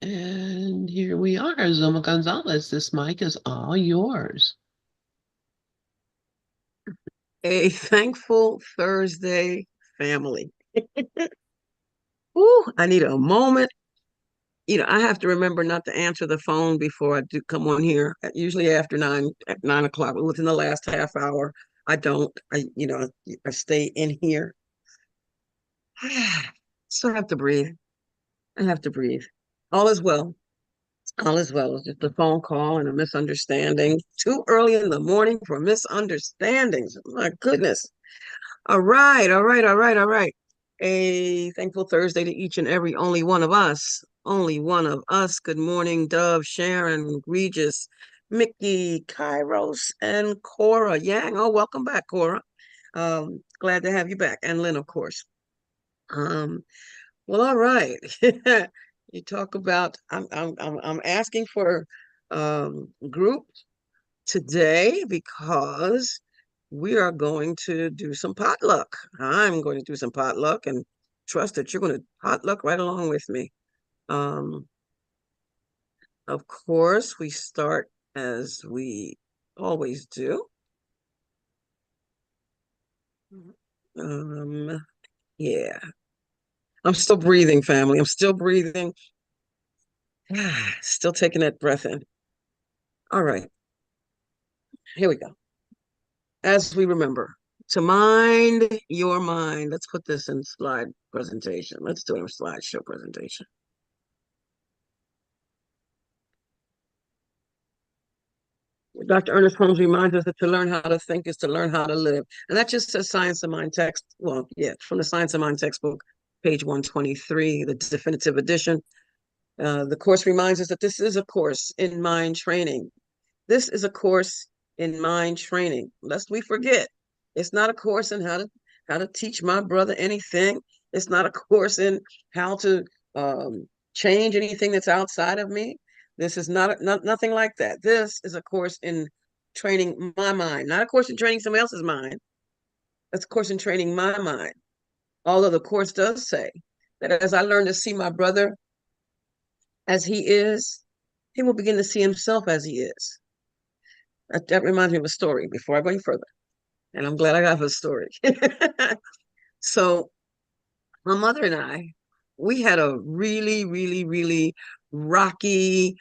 And here we are, Zulma Gonzalez. This mic is all yours. A thankful Thursday family. Ooh, I need a moment. I have to remember not to answer the phone before I do come on here. Usually after at 9 o'clock, within the last half hour, I don't. I stay in here. So I have to breathe. I have to breathe. All is well. All is well. It's just a phone call and a misunderstanding. Too early in the morning for misunderstandings. My goodness. All right, all right, all right, all right. A thankful Thursday to each and every only one of us. Only one of us. Good morning, Dove, Sharon, Regis, Mickey, Kairos, and Cora Yang. Oh, welcome back, Cora. Glad to have you back. And Lynn, of course. Um, well, all right. You talk about I'm asking for group today because we are going to do some potluck. I'm going to do some potluck and trust that you're going to potluck right along with me. Um, of course, we start as we always do. Um, yeah, I'm still breathing, family. I'm still breathing. Still taking that breath in. All right, here we go. As we remember, to mind your mind. Let's put this in slide presentation. Let's do a slideshow presentation. Dr. Ernest Holmes reminds us that to learn how to think is to learn how to live. And that just says Science of Mind text. Well, yeah, from the Science of Mind textbook, page 123, the definitive edition. The course reminds us that this is a course in mind training. This is a course in mind training, lest we forget. It's not a course in how to teach my brother anything. It's not a course in how to change anything that's outside of me. This is not nothing like that. This is a course in training my mind, not a course in training somebody else's mind. It's a course in training my mind. Although the course does say that as I learn to see my brother as he is, he will begin to see himself as he is. That reminds me of a story before I go any further. And I'm glad I got a story. So my mother and I, we had a really, really, really rocky,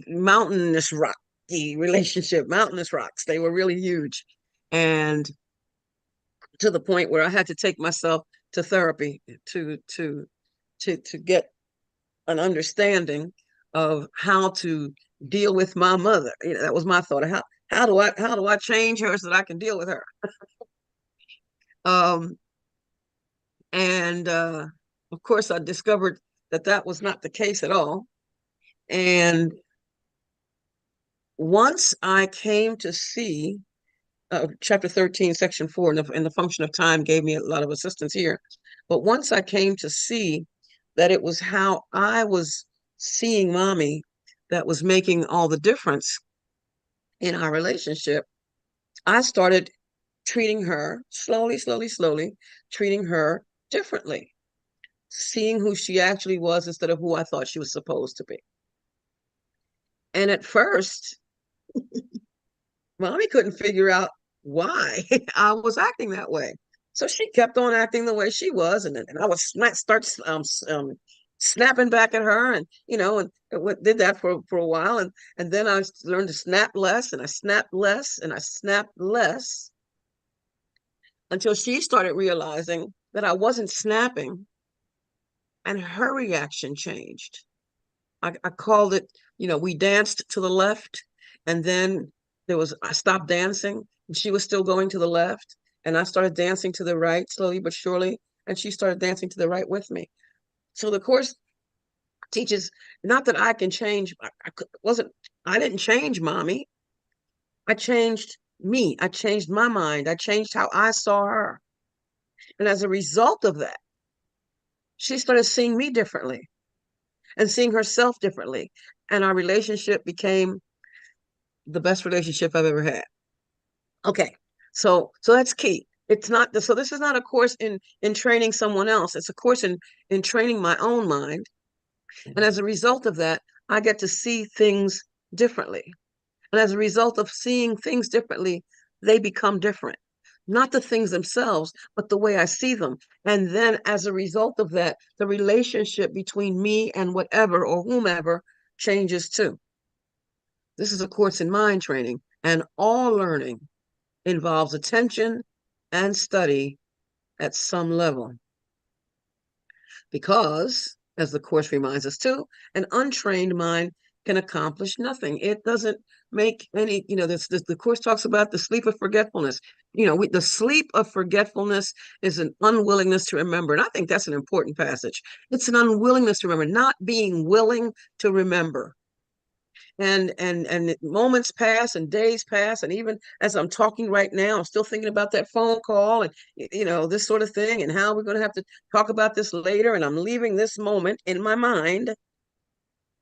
mountainous rocky relationship, mountainous rocks. They were really huge. And to the point where I had to take myself to therapy to get an understanding of how to deal with my mother. That was my thought. How do I change her so that I can deal with her? Um, and of course, I discovered that that was not the case at all. And once I came to see chapter 13, section 4, and the function of time gave me a lot of assistance here. But once I came to see that it was how I was seeing mommy that was making all the difference in our relationship, I started treating her slowly, slowly, slowly, treating her differently, seeing who she actually was instead of who I thought she was supposed to be. And at first, mommy couldn't figure out why I was acting that way. So she kept on acting the way she was, and I would start snapping back at her, and did that for a while, and then I learned to snap less, and I snapped less, and I snapped less until she started realizing that I wasn't snapping, and her reaction changed. I called it, we danced to the left, and then I stopped dancing, and she was still going to the left, and I started dancing to the right, slowly but surely, and she started dancing to the right with me. So the course teaches not that I can change. I didn't change mommy. I changed me. I changed my mind. I changed how I saw her. And as a result of that, she started seeing me differently and seeing herself differently. And our relationship became the best relationship I've ever had. Okay. So that's key. It's not so this is not a course in training someone else. It's a course in training my own mind And as a result of that, I get to see things differently. And as a result of seeing things differently, they become different. Not the things themselves, but the way I see them. And then as a result of that, the relationship between me and whatever or whomever changes too. This is a course in mind training, and all learning involves attention and study at some level. Because, as the course reminds us too, an untrained mind can accomplish nothing. It doesn't make any, the course talks about the sleep of forgetfulness. The sleep of forgetfulness is an unwillingness to remember. And I think that's an important passage. It's an unwillingness to remember, not being willing to remember. And moments pass and days pass, and even as I'm talking right now, I'm still thinking about that phone call and this sort of thing, and how we're going to have to talk about this later. And I'm leaving this moment in my mind,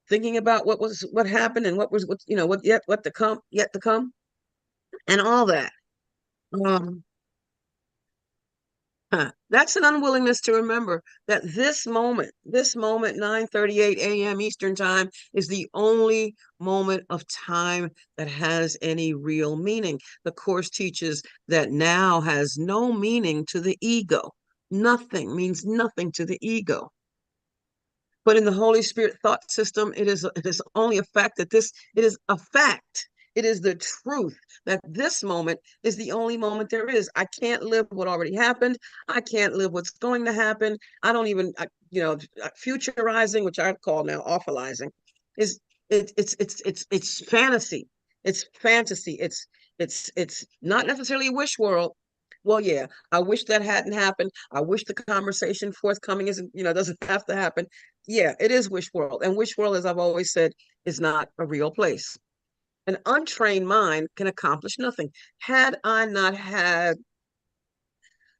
thinking about what happened and yet to come, and all that. Um, That's an unwillingness to remember that this moment, 9:38 a.m. Eastern time, is the only moment of time that has any real meaning. The Course teaches that now has no meaning to the ego. Nothing means nothing to the ego. But in the Holy Spirit thought system, it is only a fact that it is a fact. It is the truth that this moment is the only moment there is. I can't live what already happened. I can't live what's going to happen. I don't even, futurizing, which I call now awfulizing, is it's fantasy. It's fantasy. It's not necessarily a wish world. Well, yeah, I wish that hadn't happened. I wish the conversation forthcoming doesn't have to happen. Yeah, it is wish world. And wish world, as I've always said, is not a real place. An untrained mind can accomplish nothing. Had I not had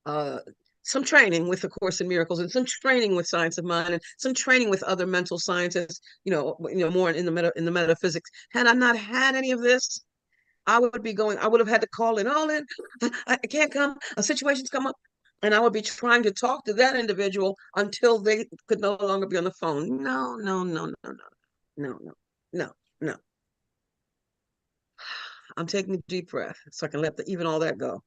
uh, some training with the Course in Miracles and some training with Science of Mind and some training with other mental scientists, more in the metaphysics, had I not had any of this, I would have had to call in, all in, I can't come, a situation's come up. And I would be trying to talk to that individual until they could no longer be on the phone. No, no, no, no, no, no, no, no, no. I'm taking a deep breath so I can let even all that go.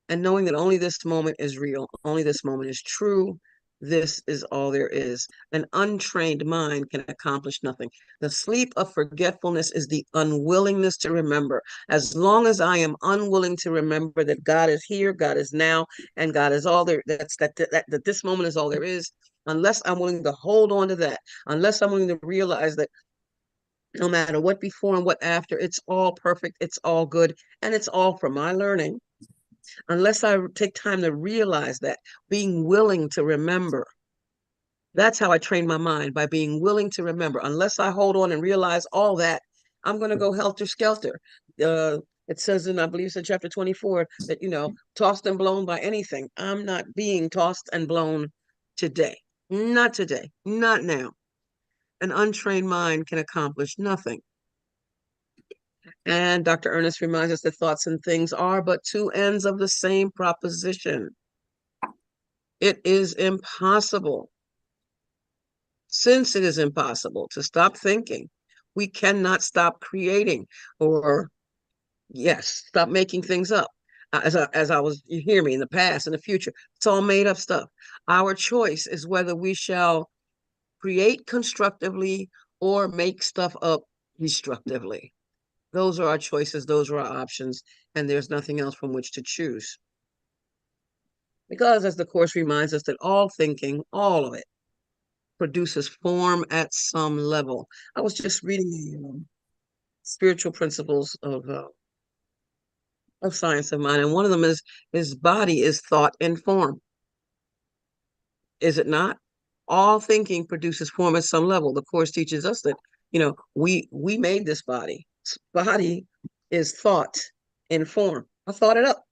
And knowing that only this moment is real, only this moment is true. This is all there is. An untrained mind can accomplish nothing. The sleep of forgetfulness is the unwillingness to remember. As long as I am unwilling to remember that God is here, God is now, and God is all there, that this moment is all there is, unless I'm willing to hold on to that, unless I'm willing to realize that no matter what before and what after, it's all perfect, it's all good, and it's all for my learning. Unless I take time to realize that, being willing to remember. That's how I train my mind, by being willing to remember. Unless I hold on and realize all that, I'm going to go helter skelter. It says I believe it's in chapter 24, that, tossed and blown by anything. I'm not being tossed and blown today. Not today. Not now. An untrained mind can accomplish nothing. And Dr. Ernest reminds us that thoughts and things are but two ends of the same proposition. It is impossible. Since it is impossible to stop thinking, we cannot stop creating, or, yes, stop making things up. You hear me, in the past, in the future, it's all made up stuff. Our choice is whether we shall create constructively or make stuff up destructively. Those are our choices. Those are our options. And there's nothing else from which to choose. Because, as the Course reminds us, that all thinking, all of it, produces form at some level. I was just reading the spiritual principles of Science of Mind, and one of them is body is thought and form. Is it not? All thinking produces form at some level. The Course teaches us that, we made this body. This body is thought in form. I thought it up.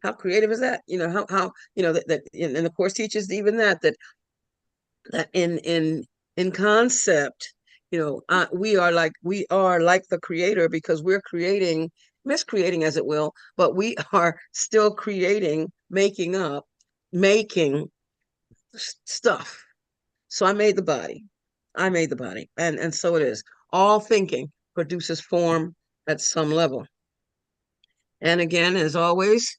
How creative is that? How and the Course teaches even that in concept, we are like the creator, because we're creating, miscreating as it will, but we are still creating, making up, making stuff. So I made the body. I made the body. And so it is. All thinking produces form at some level. And again, as always,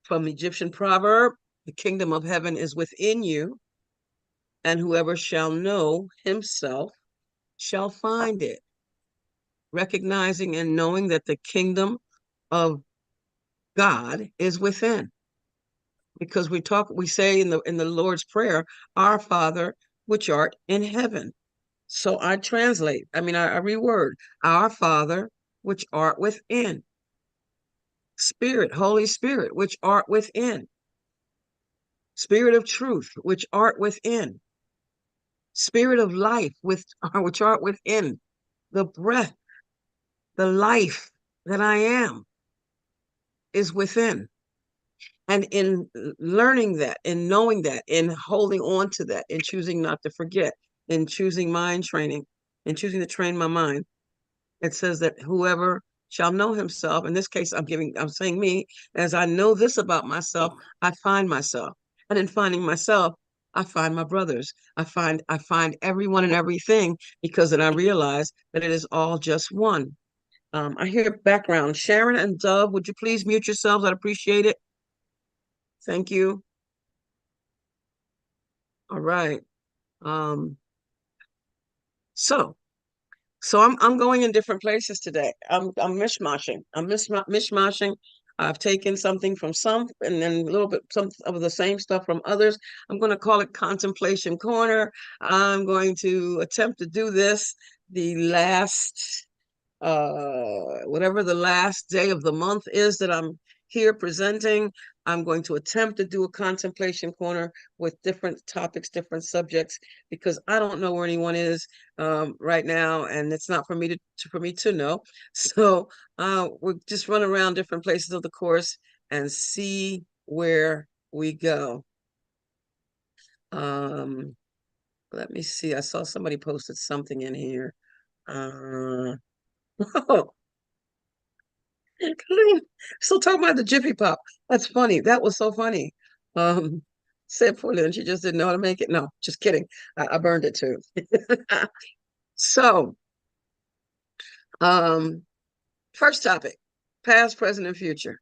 from the Egyptian proverb, the kingdom of heaven is within you, and whoever shall know himself shall find it. Recognizing and knowing that the kingdom of God is within. Because we say in the Lord's Prayer, our Father which art in heaven. So I reword, our Father which art within. Spirit, Holy Spirit, which art within. Spirit of truth, which art within. Spirit of life, which art within. The breath, the life that I am is within. And in learning that, in knowing that, in holding on to that, in choosing not to forget, in choosing mind training, in choosing to train my mind, it says that whoever shall know himself, in this case, I'm saying me, as I know this about myself, I find myself. And in finding myself, I find my brothers. I find everyone and everything, because then I realize that it is all just one. I hear background. Sharon and Dove, would you please mute yourselves? I'd appreciate it. Thank you. All right. Um, so I'm going in different places today. I'm mishmashing. Mishmashing. I've taken something from some and then a little bit some of the same stuff from others. I'm going to call it Contemplation Corner. I'm going to attempt to do this the last whatever the last day of the month is that I'm here presenting. I'm going to attempt to do a contemplation corner with different topics, different subjects, because I don't know where anyone is right now, and it's not for me to know. So we'll just run around different places of the course and see where we go. Let me see. I saw somebody posted something in here. Oh, still talking about the Jiffy Pop. That's funny. That was so funny. Um, Said poor Lynn, she just didn't know how to make it. No, just kidding. I burned it too. So, um, first topic, past, present, and future.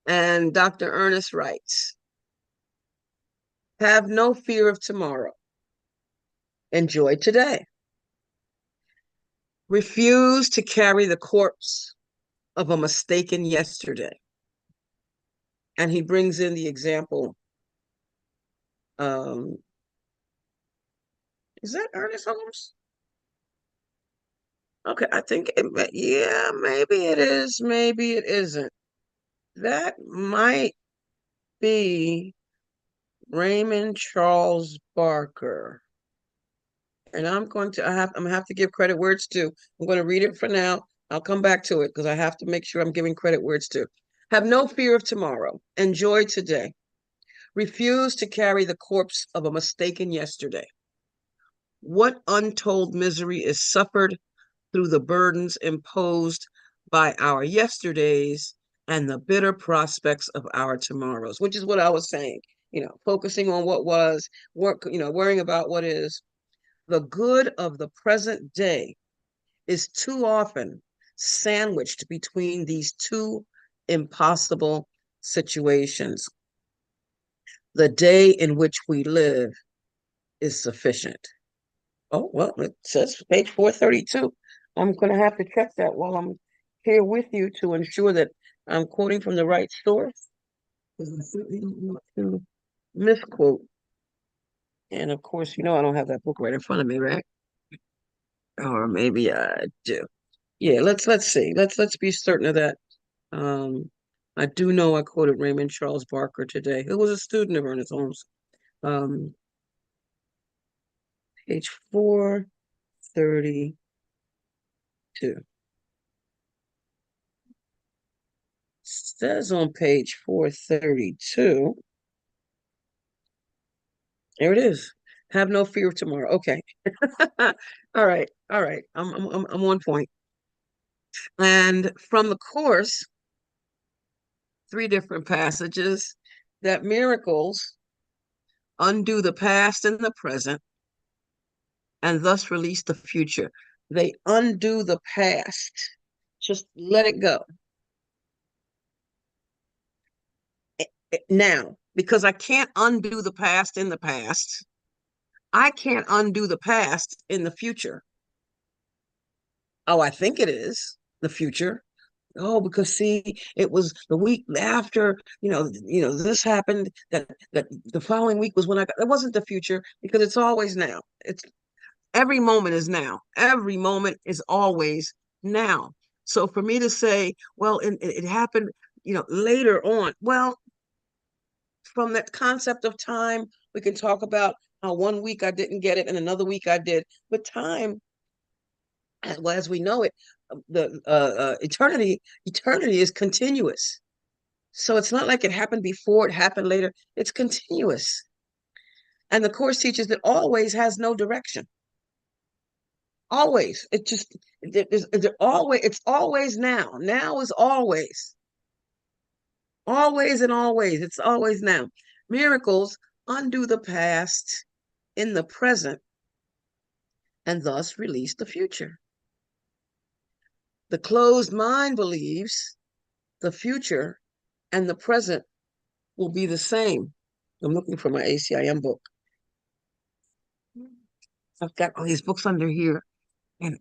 And Dr. Ernest writes, have no fear of tomorrow. Enjoy today. Refuse to carry the corpse of a mistaken yesterday. And he brings in the example. Is that Ernest Holmes? Okay, I think yeah, maybe it is, maybe it isn't. That might be Raymond Charles Barker. And I'm gonna have to give credit where it's due. I'm gonna read it for now. I'll come back to it because I have to make sure I'm giving credit where it's due. Have no fear of tomorrow. Enjoy today. Refuse to carry the corpse of a mistaken yesterday. What untold misery is suffered through the burdens imposed by our yesterdays and the bitter prospects of our tomorrows, which is what I was saying, focusing on what was, worrying about what is. The good of the present day is too often sandwiched between these two impossible situations. The day in which we live is sufficient. Oh, well, it says page 432. I'm going to have to check that while I'm here with you to ensure that I'm quoting from the right source, because I certainly don't want to misquote. And of course, I don't have that book right in front of me, right? Or maybe I do. Yeah, let's see. Let's be certain of that. I do know I quoted Raymond Charles Barker today, who was a student of Ernest Holmes. Um, Page 432. Says on page 432. There it is. Have no fear of tomorrow. Okay. All right. All right. I'm on point. And from the course, 3 different passages. that miracles undo the past and the present and thus release the future. They undo the past. Just let it go. Now, because I can't undo the past in the past, I can't undo the past in the future. Oh, I think it is the future. Oh, because see, it was the week after, this happened, that the following week was when it wasn't the future, because it's always now. It's every moment is now. Every moment is always now. So for me to say, well, it happened, later on. Well, from that concept of time, we can talk about how one week I didn't get it and another week I did. But time, well, as we know it, the eternity is continuous. So it's not like it happened before, it happened later. It's continuous. And the course teaches that always has no direction. Always. It just it's always now. Now is always. Always and always. It's always now. Miracles undo the past in the present and thus release the future. The closed mind believes the future and the present will be the same. I'm looking for my ACIM book. I've got all these books under here, and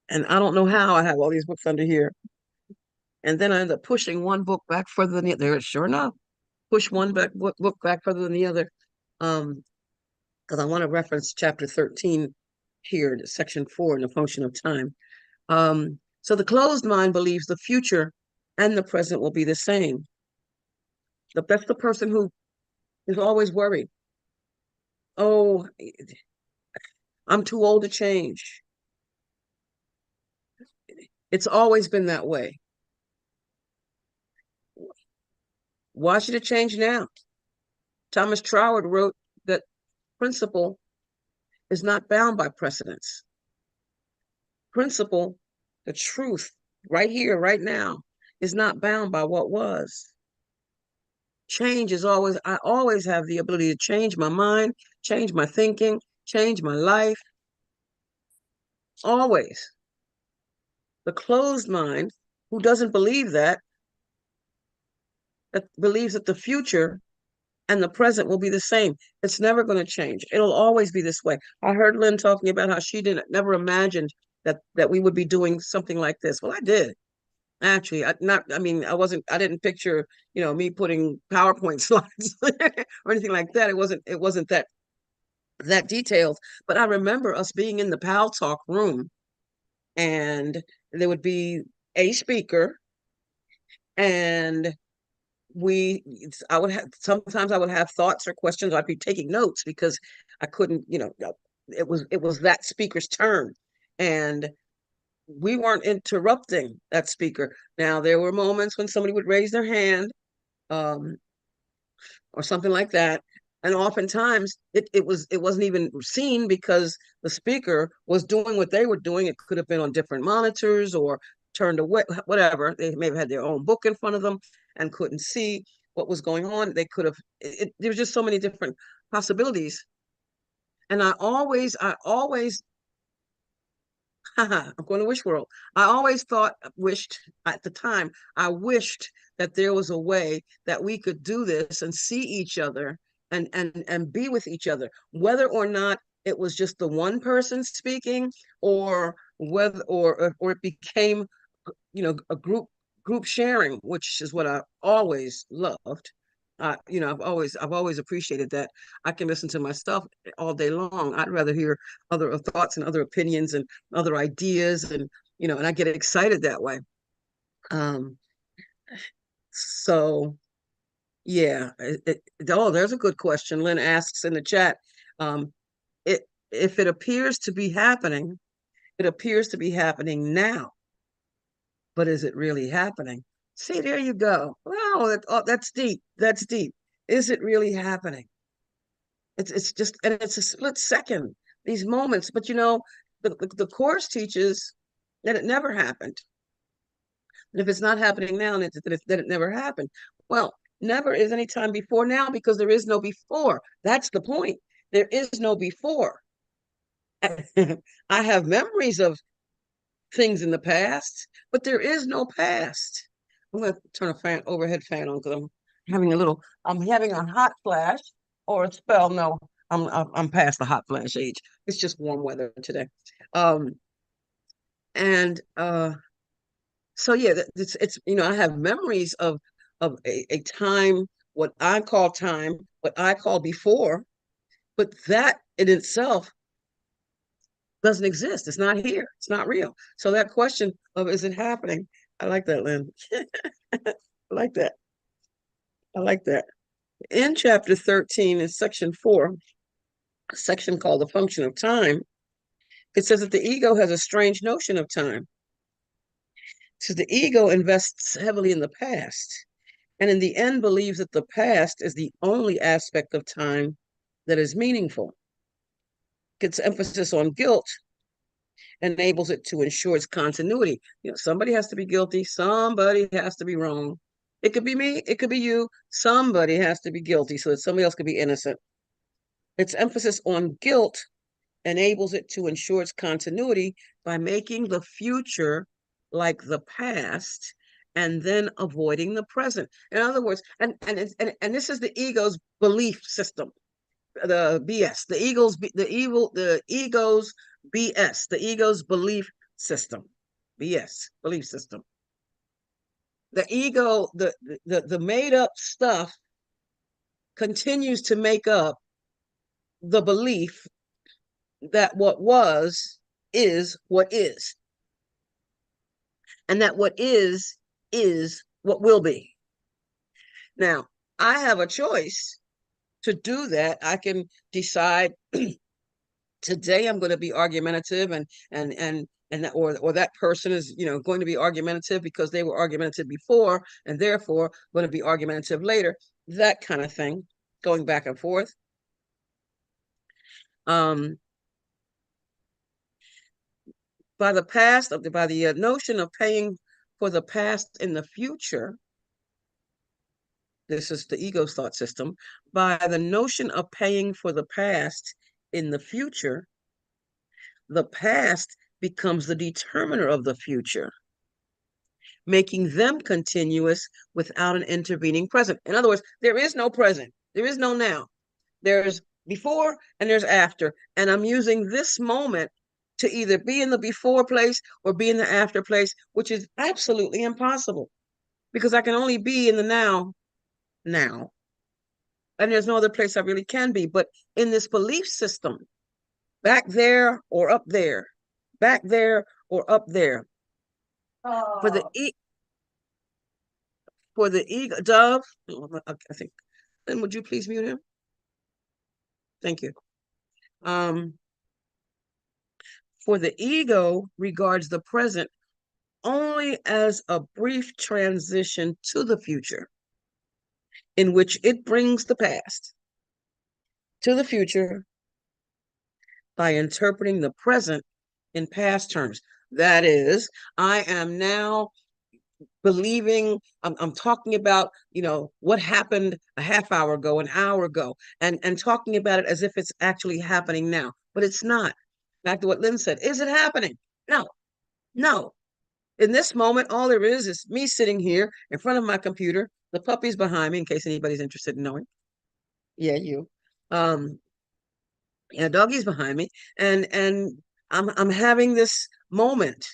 I don't know how I have all these books under here. And then I end up pushing one book back further than the other. Sure enough, push one book back further than the other. Because I want to reference chapter 13 here, section 4 in the function of time. So the closed mind believes the future and the present will be the same. That's the person who is always worried. Oh, I'm too old to change. It's always been that way. Why should it change now? Thomas Troward wrote that principle is not bound by precedents. Principle, the truth, right here, right now, is not bound by what was. Change is always, I always have the ability to change my mind, change my thinking, change my life. Always. The closed mind, who doesn't believe that believes that the future and the present will be the same. It's never going to change. It'll always be this way. I heard Lynn talking about how she never imagined that we would be doing something like this. Well, I did. Actually, I didn't picture, me putting PowerPoint slides or anything like that. It wasn't that detailed, but I remember us being in the Pal Talk room, and there would be a speaker, and I would have sometimes I would have thoughts or questions. I'd be taking notes because I couldn't, it was that speaker's turn, and we weren't interrupting that speaker. Now there were moments when somebody would raise their hand, um, or something like that, and oftentimes it wasn't even seen because the speaker was doing what they were doing. It could have been on different monitors or turned away, whatever. They may have had their own book in front of them and couldn't see what was going on. They could have. There was just so many different possibilities, and I always I'm going to wish world. I always wished at the time, I wished that there was a way that we could do this and see each other and be with each other, whether or not it was just the one person speaking, or whether or it became, a group sharing, which is what I always loved. I've always appreciated that. I can listen to myself all day long. I'd rather hear other thoughts and other opinions and other ideas, and I get excited that way. Um, so yeah. There's a good question. Lynn asks in the chat, um, it if it appears to be happening, it appears to be happening now, but is it really happening? See, there you go. Wow, that's deep. That's deep. Is it really happening? It's just, and it's a split second, these moments. But the course teaches that it never happened. And if it's not happening now, then it never happened. Well, Never is any time before now because there is no before. That's the point. There is no before. I have memories of things in the past, but there is no past. I'm going to turn a overhead fan on because I'm having a hot flash or a spell. No, I'm past the hot flash age. It's just warm weather today. Um, and so yeah, it's I have memories of a time, what I call time, what I call before, but that in itself doesn't exist. It's not here. It's not real. So that question of is it happening? I like that, Lynn. I like that. I like that. In chapter 13, in section 4, a section called the function of time, it says that the ego has a strange notion of time. So the ego invests heavily in the past, and in the end believes that the past is the only aspect of time that is meaningful. Its emphasis on guilt enables it to ensure its continuity. Somebody has to be guilty, somebody has to be wrong. It could be me, it could be you. Somebody has to be guilty so that somebody else could be innocent. Its emphasis on guilt enables it to ensure its continuity by making the future like the past and then avoiding the present. In other words, and this is the ego's belief system, the BS, the ego's BS, the ego's belief system, BS, belief system. The ego, the made up stuff continues to make up the belief that what was is what is, and that what is what will be. Now, I have a choice to do that. I can decide today I'm going to be argumentative and that, or that person is going to be argumentative because they were argumentative before and therefore going to be argumentative later, that kind of thing, going back and forth. By the notion of paying for the past in the future, this is the ego's thought system, by the notion of paying for the past in the future, the past becomes the determiner of the future, making them continuous without an intervening present. In other words, there is no present. There is no now. There's before and there's after. And I'm using this moment to either be in the before place or be in the after place, which is absolutely impossible because I can only be in the now. And there's no other place I really can be. But in this belief system, back there or up there, back there or up there. For the ego, Dove, I think. Then would you please mute him? Thank you. For the ego regards the present only as a brief transition to the future, in which it brings the past to the future by interpreting the present in past terms. That is, I am now believing, I'm talking about, what happened a half hour ago, an hour ago, and talking about it as if it's actually happening now, but it's not. Back to what Lynn said, is it happening? No. In this moment, all there is me sitting here in front of my computer, the puppy's behind me, in case anybody's interested in knowing. Yeah, you. Yeah, doggy's behind me, and I'm having this moment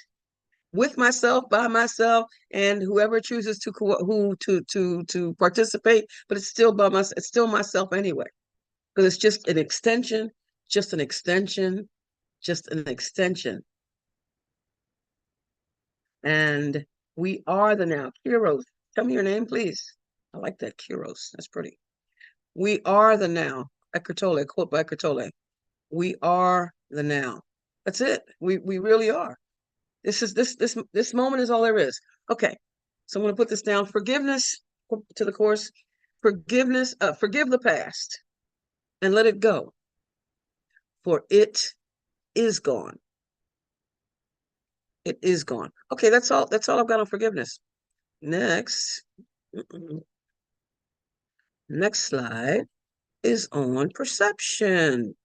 with myself, by myself, and whoever chooses to participate, but it's still it's still myself anyway, because it's just an extension, just an extension, just an extension. And we are the now. Kiros, tell me your name, please. I like that, Kiros. That's pretty. We are the now. Eckhart Tolle, quote by Eckhart Tolle. We are the now. That's it. We really are. This moment is all there is. Okay, so I'm going to put this down. Forgiveness to the course. Forgiveness. Forgive the past and let it go, for it is gone. It is gone. Okay, that's all. That's all I've got on forgiveness. Next. Next slide is on perception.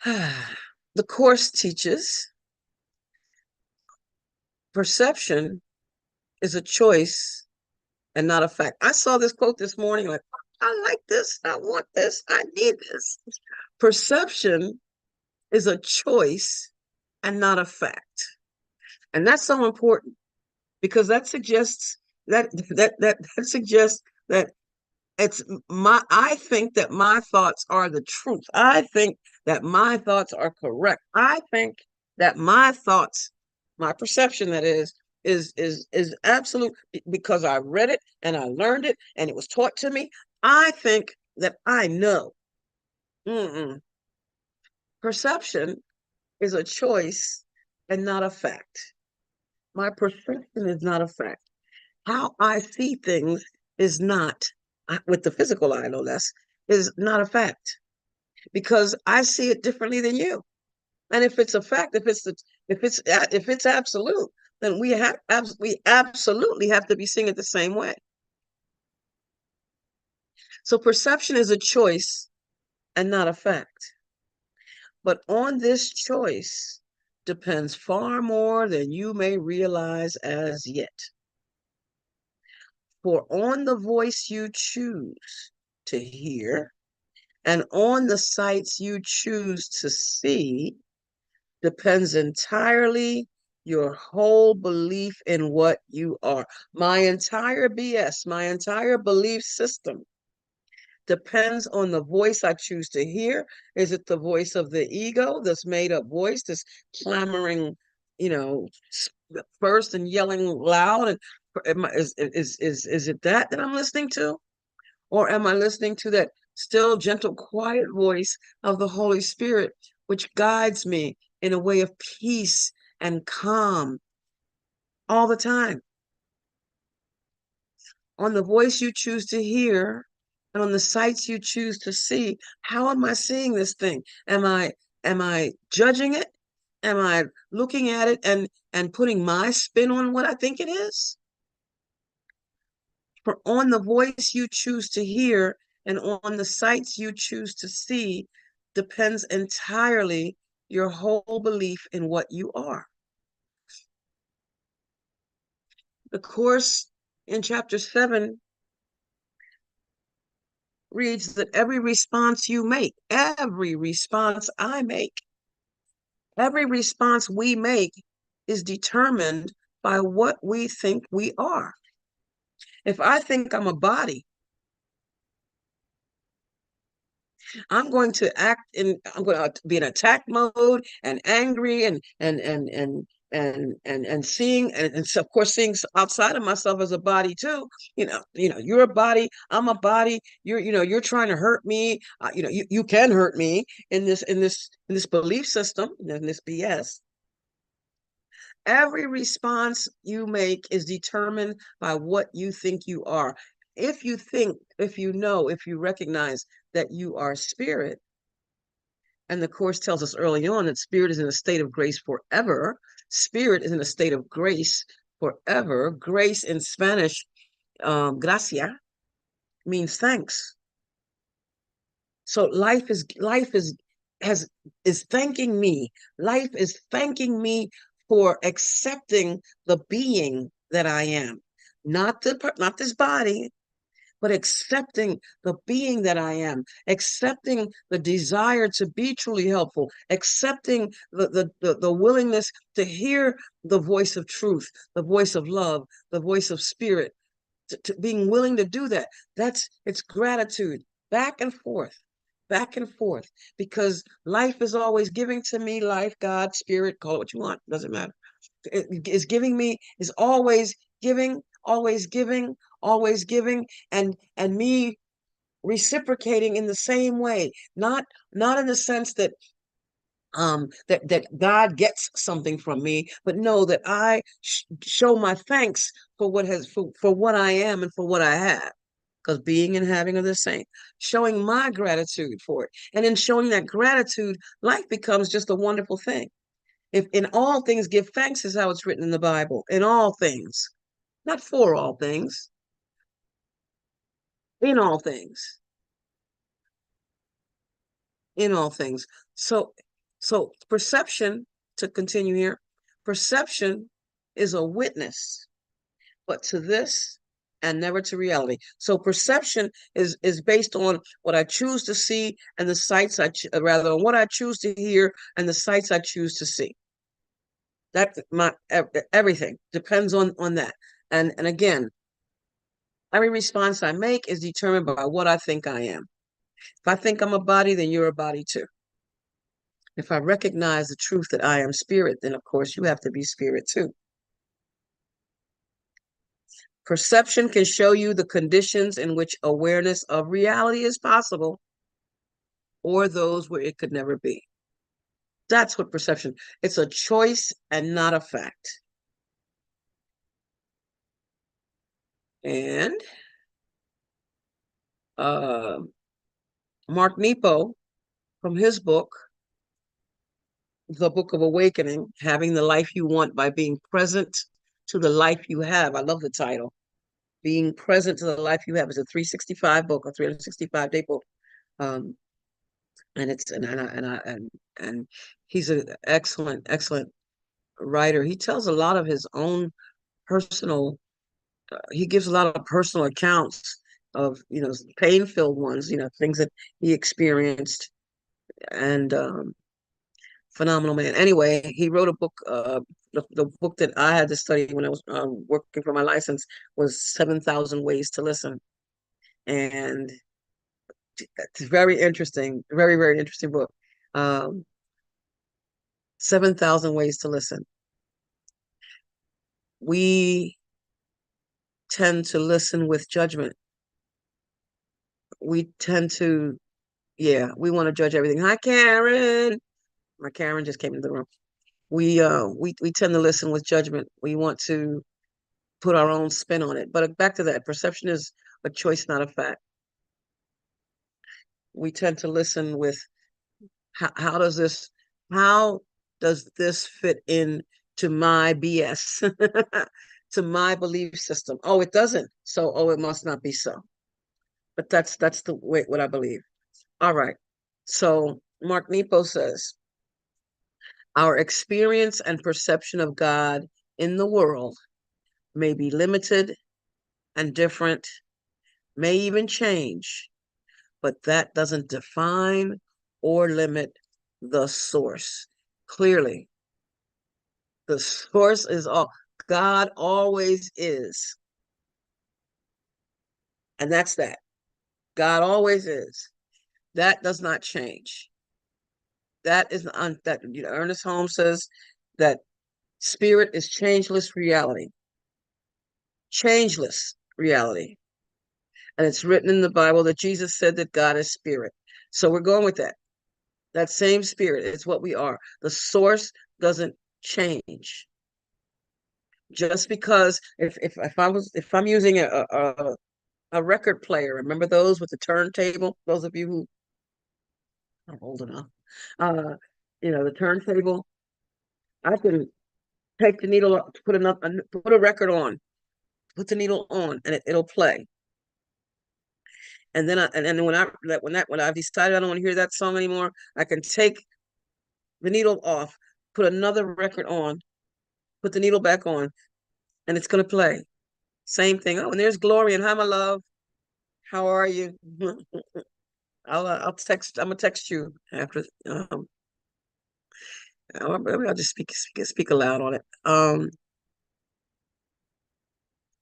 The course teaches perception is a choice and not a fact. I saw this quote this morning, like, I like this, I want this, I need this. Perception is a choice and not a fact. And that's so important because that suggests that suggests that I think that my thoughts are the truth. I think that my thoughts are correct. I think that my thoughts, my perception that is absolute because I read it and I learned it and it was taught to me. I think that I know. Mm-mm. Perception is a choice and not a fact. My perception is not a fact. How I see things is not, with the physical eye, no less, is not a fact because I see it differently than you. And if it's a fact, if it's absolute, then we absolutely have to be seeing it the same way. So perception is a choice and not a fact. But on this choice depends far more than you may realize as yet. For on the voice you choose to hear and on the sights you choose to see depends entirely your whole belief in what you are. My entire BS, my entire belief system depends on the voice I choose to hear. Is it the voice of the ego, this made up voice, this clamoring, you know, first and yelling loud? And is it that I'm listening to? Or am I listening to that still, gentle, quiet voice of the Holy Spirit, which guides me in a way of peace and calm all the time? On the voice you choose to hear and on the sights you choose to see, how am I seeing this thing? Am I judging it? Am I looking at it and putting my spin on what I think it is? For on the voice you choose to hear and on the sights you choose to see depends entirely your whole belief in what you are. The Course in chapter 7 reads that every response you make, every response I make, every response we make is determined by what we think we are. If I think I'm a body, I'm going to I'm going to be in attack mode and angry and seeing and so of course seeing outside of myself as a body too. You're a body, I'm a body. You're trying to hurt me. You can hurt me in this belief system, in this BS. Every response you make is determined by what you think you are. If you think, if you know, if you recognize that you are spirit, and the Course tells us early on that spirit is in a state of grace forever. Spirit is in a state of grace forever. Grace in Spanish, gracia, means thanks. So is thanking me. Life is thanking me for accepting the being that I am, not this body, but accepting the being that I am, accepting the desire to be truly helpful, accepting the willingness to hear the voice of truth, the voice of love, the voice of spirit, to being willing to do that. It's gratitude, back and forth, back and forth, because life is always giving to me, life, God, spirit, call it what you want, doesn't matter. It is giving me, is always giving, always giving, always giving, and me reciprocating in the same way, not in the sense that that God gets something from me, but know that I show my thanks for what I am and for what I have, because being and having are the same. Showing my gratitude for it, and in showing that gratitude, life becomes just a wonderful thing. If in all things give thanks is how it's written in the Bible. In all things, not for all things. in all things, in all things. So, so perception, to continue here, perception is a witness, but to this and never to reality. So perception is based on what I choose to see and the sights rather on what I choose to hear and the sights I choose to see. That my everything depends on that. And again, every response I make is determined by what I think I am. If I think I'm a body, then you're a body too. If I recognize the truth that I am spirit, then of course you have to be spirit too. Perception can show you the conditions in which awareness of reality is possible or those where it could never be. That's what perception, it's a choice and not a fact. And Mark Nepo, from his book, The Book of Awakening, Having the Life You Want by Being Present to the Life You Have. I love the title. Being Present to the Life You Have is a 365 book, a 365-day book. And it's and he's an excellent writer. He tells a lot of his own personal, he gives a lot of personal accounts of, pain-filled ones, things that he experienced, and phenomenal man. Anyway, he wrote a book, the book that I had to study when I was working for my license was 7,000 Ways to Listen. And it's very interesting, very interesting book. 7,000 Ways to Listen. We tend to listen with judgment. We tend to, we want to judge everything. Hi, Karen. My Karen just came into the room. We tend to listen with judgment. We want to put our own spin on it. But back to that, perception is a choice, not a fact. We tend to listen with how does this fit in to my BS, to my belief system? Oh, it doesn't. So, it must not be so. But that's the way what I believe. All right. So Mark Nepo says, our experience and perception of God in the world may be limited and different, may even change, but that doesn't define or limit the source. Clearly, the source is all. God always is. And that's that. God always is. That does not change. That is that Ernest Holmes says that spirit is changeless reality. Changeless reality. And it's written in the Bible that Jesus said that God is spirit. So we're going with that. That same spirit is what we are. The source doesn't change. Just because if I'm using a record player, remember those with the turntable? Those of you who are old enough, the turntable. I can take the needle, put a record on, put the needle on, and it'll play. And then when I've decided I don't want to hear that song anymore, I can take the needle off, put another record on, put the needle back on, and it's gonna play. Same thing. Oh, and there's Glory and hi, my love. How are you? I'll text. I'm gonna text you after. Maybe I'll just speak aloud on it.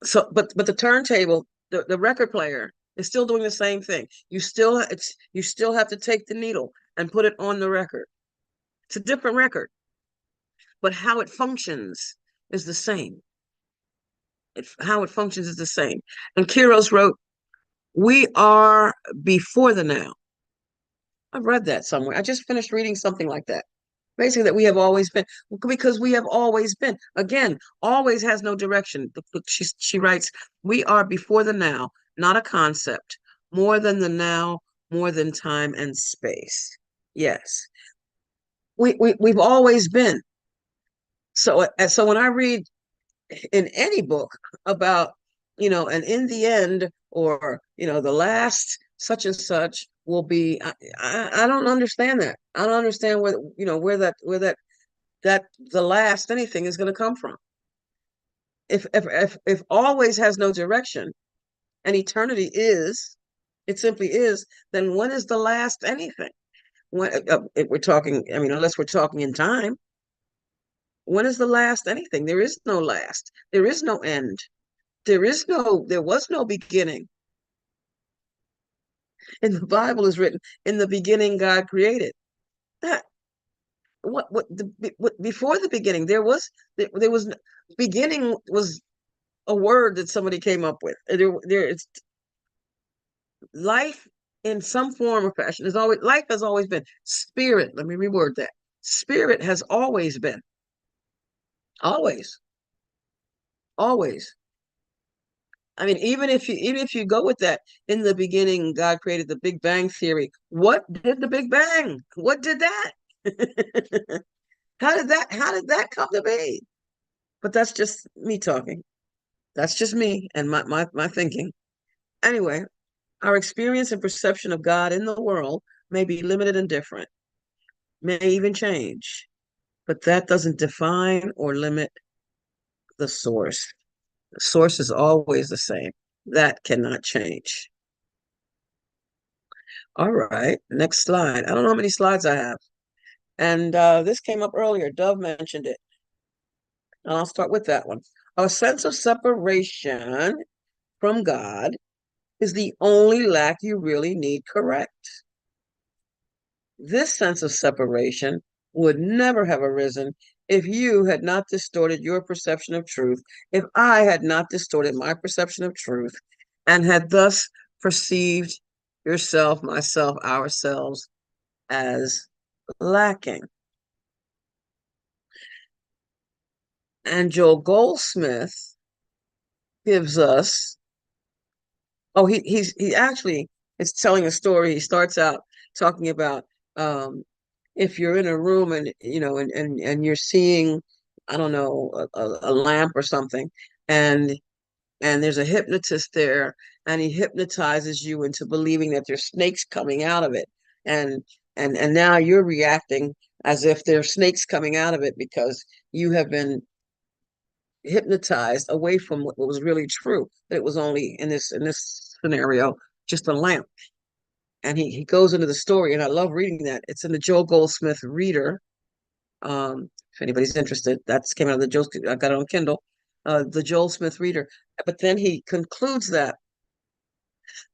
So, but the turntable, the record player is still doing the same thing. You still have to take the needle and put it on the record. It's a different record, but how it functions is the same. How it functions is the same. And Kiros wrote, "We are before the now." I've read that somewhere. I just finished reading something like that. Basically, that we have always been, because we have always been. Again, always has no direction. She writes, "We are before the now, not a concept, more than the now, more than time and space." Yes, we've always been. So when I read in any book about, and in the end, or the last such and such will be. I don't understand that. I don't understand where that the last anything is going to come from. If always has no direction and eternity is, it simply is, then when is the last anything? When if we're talking, unless we're talking in time, when is the last anything? There is no last. There is no end. There was no beginning. In the Bible is written, in the beginning God created. That what before the beginning there was beginning was a word that somebody came up with. It's life in some form or fashion is always life has always been spirit. Let me reword that. Spirit has always been. Always. Always. Even if you go with that, in the beginning, God created the Big Bang Theory. What did the Big Bang? What did that? How did that come to be? But that's just me talking. That's just me and my thinking. Anyway, our experience and perception of God in the world may be limited and different, may even change, but that doesn't define or limit the source. The source is always the same. That cannot change. All right, next slide. I don't know how many slides I have. And this came up earlier. Dove mentioned it. And I'll start with that one. A sense of separation from God is the only lack you really need correct. This sense of separation would never have arisen if you had not distorted your perception of truth, if I had not distorted my perception of truth, and had thus perceived yourself, myself, ourselves as lacking. And Joel Goldsmith gives us, he actually is telling a story. He starts out talking about if you're in a room and you're seeing, I don't know, a lamp or something, and there's a hypnotist there, and he hypnotizes you into believing that there's snakes coming out of it, and and now you're reacting as if there's snakes coming out of it because you have been hypnotized away from what was really true. That it was only in this scenario just a lamp. And he goes into the story, and I love reading that. It's in the Joel Goldsmith Reader. If anybody's interested, that's came out of the Joel. I got it on Kindle. The Joel Smith Reader. But then he concludes that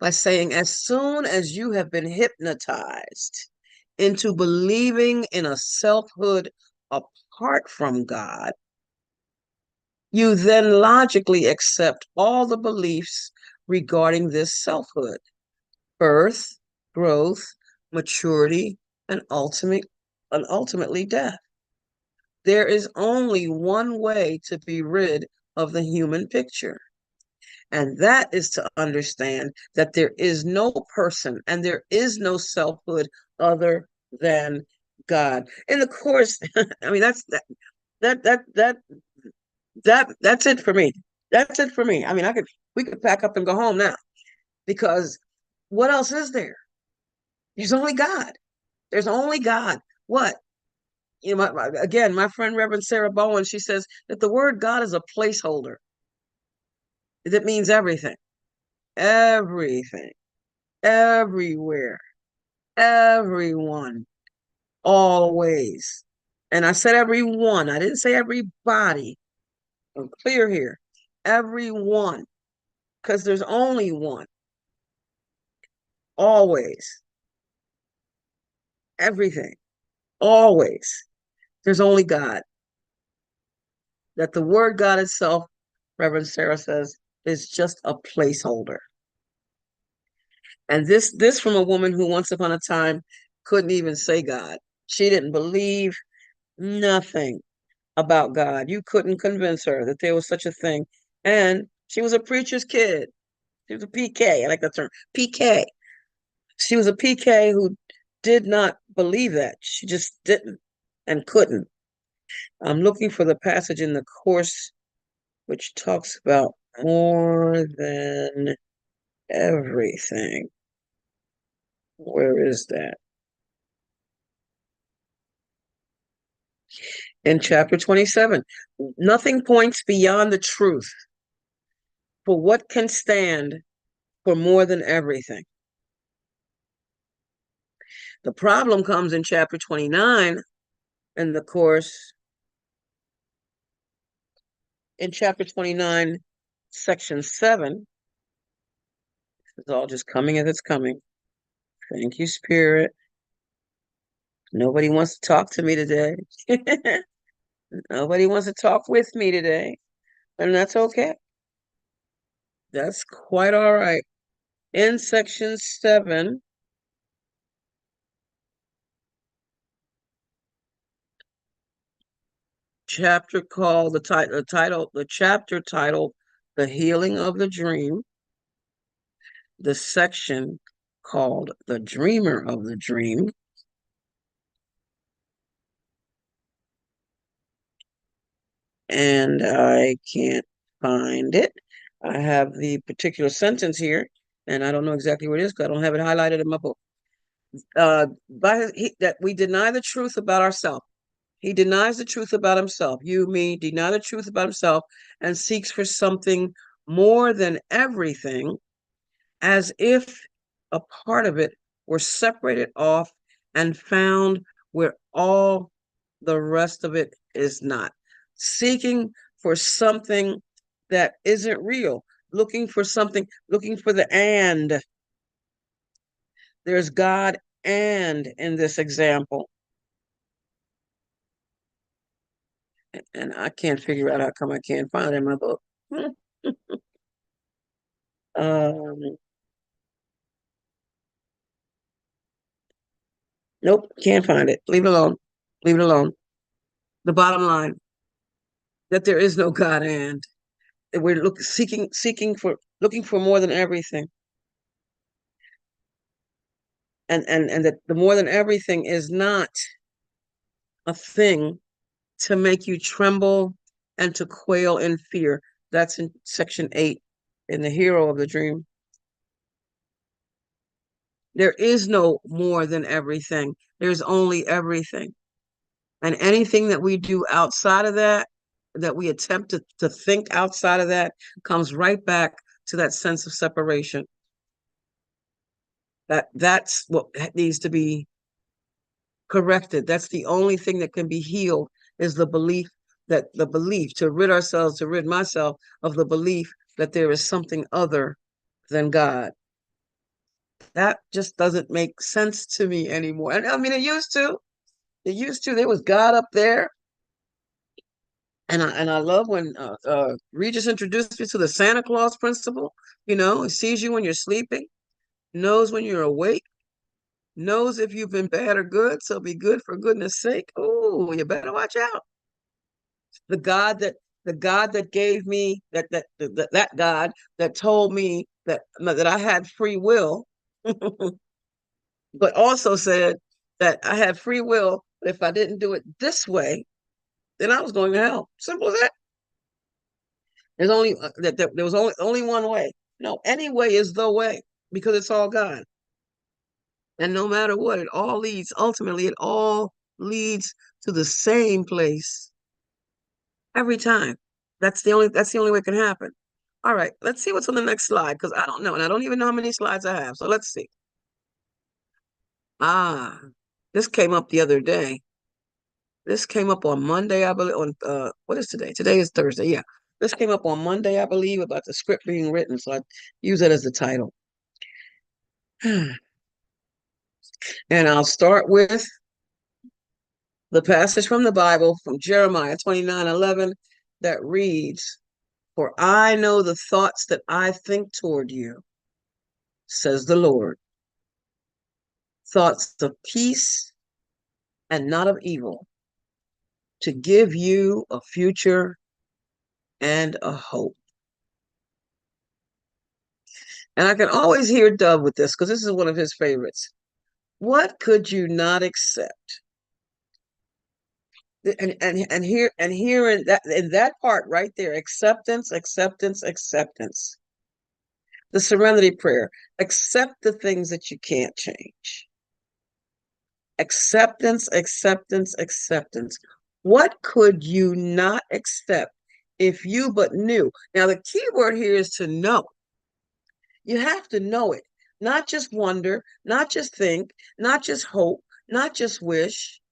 by saying, as soon as you have been hypnotized into believing in a selfhood apart from God, you then logically accept all the beliefs regarding this selfhood: birth, growth, maturity, and ultimately death. There is only one way to be rid of the human picture, and that is to understand that there is no person and there is no selfhood other than God. In the course, that's it for me. That's it for me. We could pack up and go home now, because what else is there? There's only God. There's only God. What? Again, my friend Reverend Sarah Bowen, she says that the word God is a placeholder. That means everything, everything, everywhere, everyone, always. And I said everyone. I didn't say everybody. I'm clear here. Everyone, because there's only one. Always. Everything. Always. There's only God. That the word God itself, Reverend Sarah says, is just a placeholder. And this from a woman who once upon a time couldn't even say God. She didn't believe nothing about God. You couldn't convince her that there was such a thing. And she was a preacher's kid. She was a PK. I like that term. PK. She was a PK who did not believe that. She just didn't and couldn't. I'm looking for the passage in the Course which talks about more than everything. Where is that? In chapter 27, nothing points beyond the truth. For what can stand for more than everything? The problem comes in chapter 29, and of course, in chapter 29, section 7, it's all just coming as it's coming. Thank you, Spirit. Nobody wants to talk to me today. Nobody wants to talk with me today. And that's okay. That's quite all right. In section 7, chapter called the chapter titled The Healing of the Dream, the section called The Dreamer of the Dream, and I can't find it. I have the particular sentence here, and I don't know exactly where it is because I don't have it highlighted in my book. That we deny the truth about ourselves. He denies the truth about himself. You, me, deny the truth about himself and seeks for something more than everything, as if a part of it were separated off and found where all the rest of it is not. Seeking for something that isn't real, looking for something, looking for the and. There's God and in this example. And I can't figure out how come I can't find it in my book. um, nope, can't find it. Leave it alone. Leave it alone. The bottom line that there is no God and that we're looking for more than everything. And that the more than everything is not a thing to make you tremble and to quail in fear. That's in section 8 in the hero of the dream. There is no more than everything. There's only everything. And anything that we do outside of that, that we attempt to think outside of that, comes right back to that sense of separation. That's what needs to be corrected. That's the only thing that can be healed is the belief to rid myself of the belief that there is something other than God. That just doesn't make sense to me anymore. And I mean, it used to. It used to. There was God up there. And I love when Regis introduced me to the Santa Claus principle. You know, he sees you when you're sleeping, knows when you're awake, knows if you've been bad or good, so be good for goodness sake. Oh, you better watch out. The God that gave me that God that told me that I had free will, but also said that I had free will, but if I didn't do it this way, then I was going to hell. Simple as that. There's only there was only one way. No, any way is the way because it's all God. And no matter what, ultimately, it all leads to the same place every time. That's the only way it can happen. All right, let's see what's on the next slide because I don't know, and I don't even know how many slides I have. So let's see. Ah, this came up the other day. This came up on Monday, I believe. On what is today? Today is Thursday. Yeah, this came up on Monday, I believe, about the script being written. So I use it as the title. And I'll start with the passage from the Bible from Jeremiah 29:11 that reads, "For I know the thoughts that I think toward you, says the Lord, thoughts of peace and not of evil, to give you a future and a hope." And I can always hear Dove with this because this is one of his favorites. What could you not accept? And here in that part right there, acceptance, acceptance, acceptance. The serenity prayer. Accept the things that you can't change. Acceptance, acceptance, acceptance. What could you not accept if you but knew? Now, the key word here is to know. You have to know it, not just wonder, not just think, not just hope, not just wish.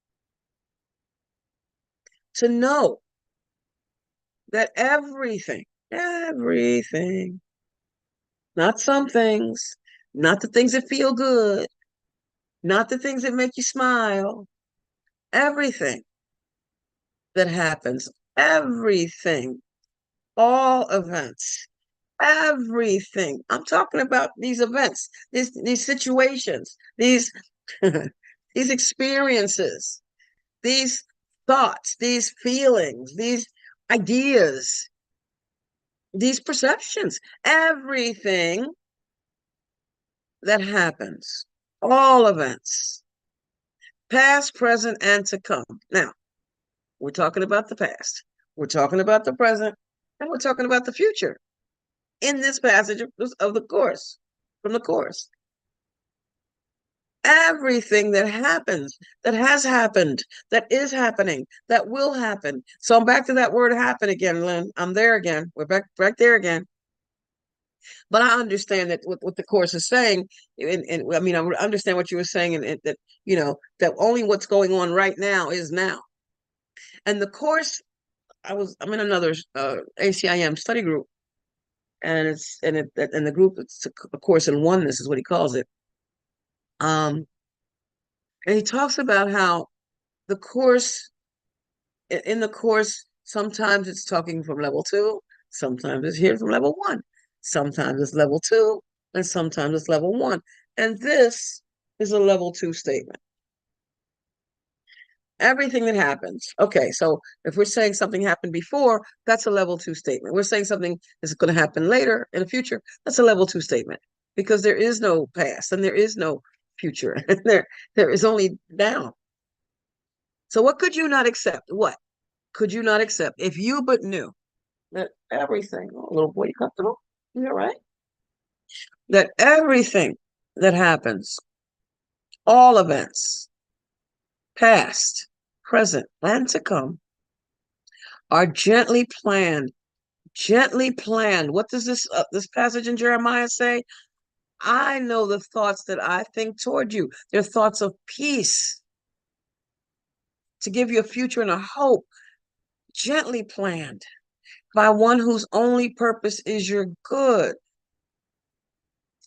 To know that everything, not some things, not the things that feel good, not the things that make you smile, everything that happens, everything, all events, everything. I'm talking about these events, these situations, these these experiences, these thoughts, these feelings, these ideas, these perceptions, everything that happens, all events, past, present, and to come. Now, we're talking about the past, we're talking about the present, and we're talking about the future in this passage of the course, from the course. Everything that happens, that has happened, that is happening, that will happen. So I'm back to that word happen again, Lynn. I'm there again. We're back there again. But I understand that what the course is saying, and I mean, I understand what you were saying, and that, you know, that only what's going on right now is now. And the course, I'm in another ACIM study group, and the group, it's a course in oneness is what he calls it. And he talks about how the course, in the course, sometimes it's talking from level 2, sometimes it's here from level 1, sometimes it's level 2, and sometimes it's level 1. And this is a level 2 statement. Everything that happens. Okay, so if we're saying something happened before, that's a level 2 statement. We're saying something is going to happen later in the future, that's a level 2 statement, because there is no past and there is no future. There is only now. So what could you not accept? What could you not accept if you but knew that everything, oh, little boy, you comfortable? You all right? That everything that happens, all events, past, present, and to come, are gently planned. Gently planned. What does this passage in Jeremiah say? I know the thoughts that I think toward you. They're thoughts of peace, to give you a future and a hope. Gently planned by one whose only purpose is your good.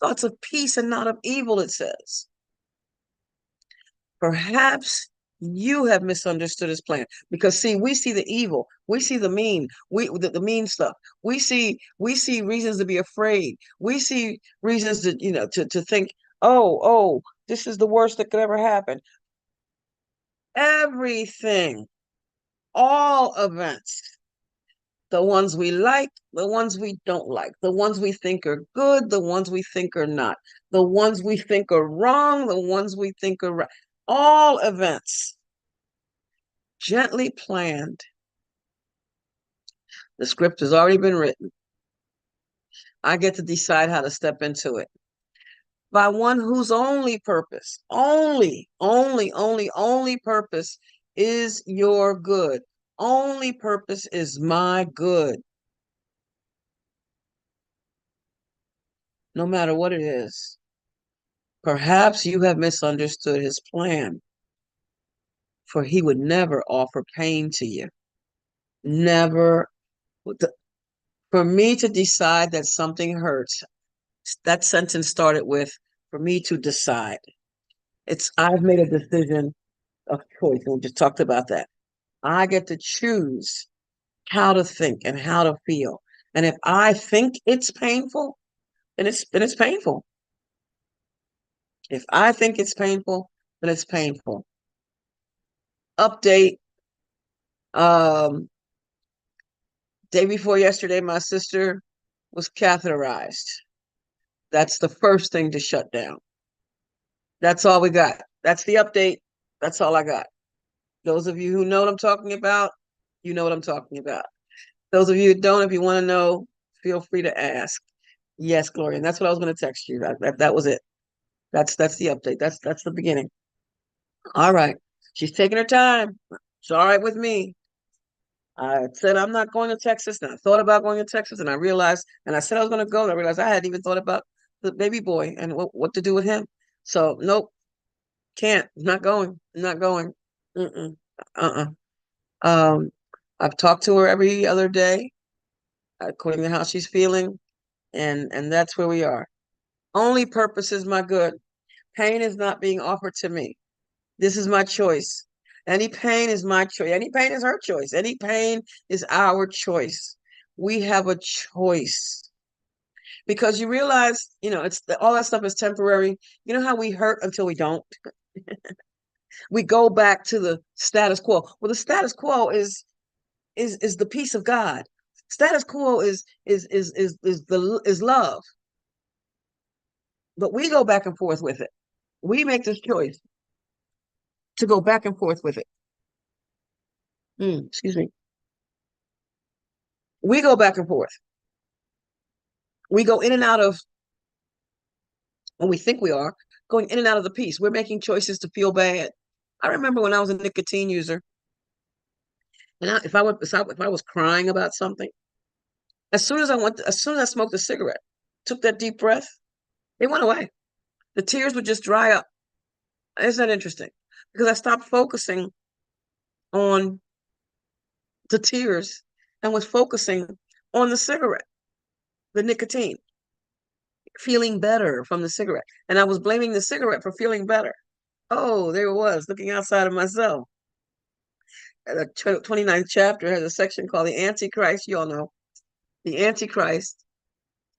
Thoughts of peace and not of evil, it says. Perhaps you have misunderstood his plan, because see, we see the evil, we see the mean, the mean stuff. We see reasons to be afraid. We see reasons to, you know, to think, oh, this is the worst that could ever happen. Everything, all events, the ones we like, the ones we don't like, the ones we think are good, the ones we think are not, the ones we think are wrong, the ones we think are right. All events, gently planned. The script has already been written. I get to decide how to step into it. By one whose only purpose, only purpose is your good. Only purpose is my good. No matter what it is. Perhaps you have misunderstood his plan, for he would never offer pain to you. Never. For me to decide that something hurts, that sentence started with, for me to decide. I've made a decision of choice, and we just talked about that. I get to choose how to think and how to feel. And if I think it's painful, then it's painful. If I think it's painful, then it's painful. Update. Day before yesterday, my sister was catheterized. That's the first thing to shut down. That's all we got. That's the update. That's all I got. Those of you who know what I'm talking about, you know what I'm talking about. Those of you who don't, if you want to know, feel free to ask. Yes, Gloria. And that's what I was going to text you. That was it. That's the update. That's the beginning. All right. She's taking her time. It's all right with me. I said I'm not going to Texas, and I thought about going to Texas, and I realized, and I said I was going to go, and I realized I hadn't even thought about the baby boy and what to do with him. So nope, can't. Not going. Not going. Mm-mm. Uh-uh. Um, I've talked to her every other day, according to how she's feeling, and that's where we are. Only purpose is my good. Pain is not being offered to me. This is my choice. Any pain is my choice. Any pain is her choice. Any pain is our choice. We have a choice because you realize, it's all that stuff is temporary. You know how we hurt until we don't. We go back to the status quo. Well, the status quo is the peace of God. Status quo is love, but we go back and forth with it. We make this choice to go back and forth with it. Excuse me. We go back and forth. We go in and out of, when we think we are, going in and out of the peace. We're making choices to feel bad. I remember when I was a nicotine user, and if I was crying about something, as soon as I smoked a cigarette, took that deep breath, they went away. The tears would just dry up. Isn't that interesting? Because I stopped focusing on the tears and was focusing on the cigarette, the nicotine, feeling better from the cigarette. And I was blaming the cigarette for feeling better. Oh, there it was, looking outside of myself. The 29th chapter has a section called the Antichrist. You all know the Antichrist,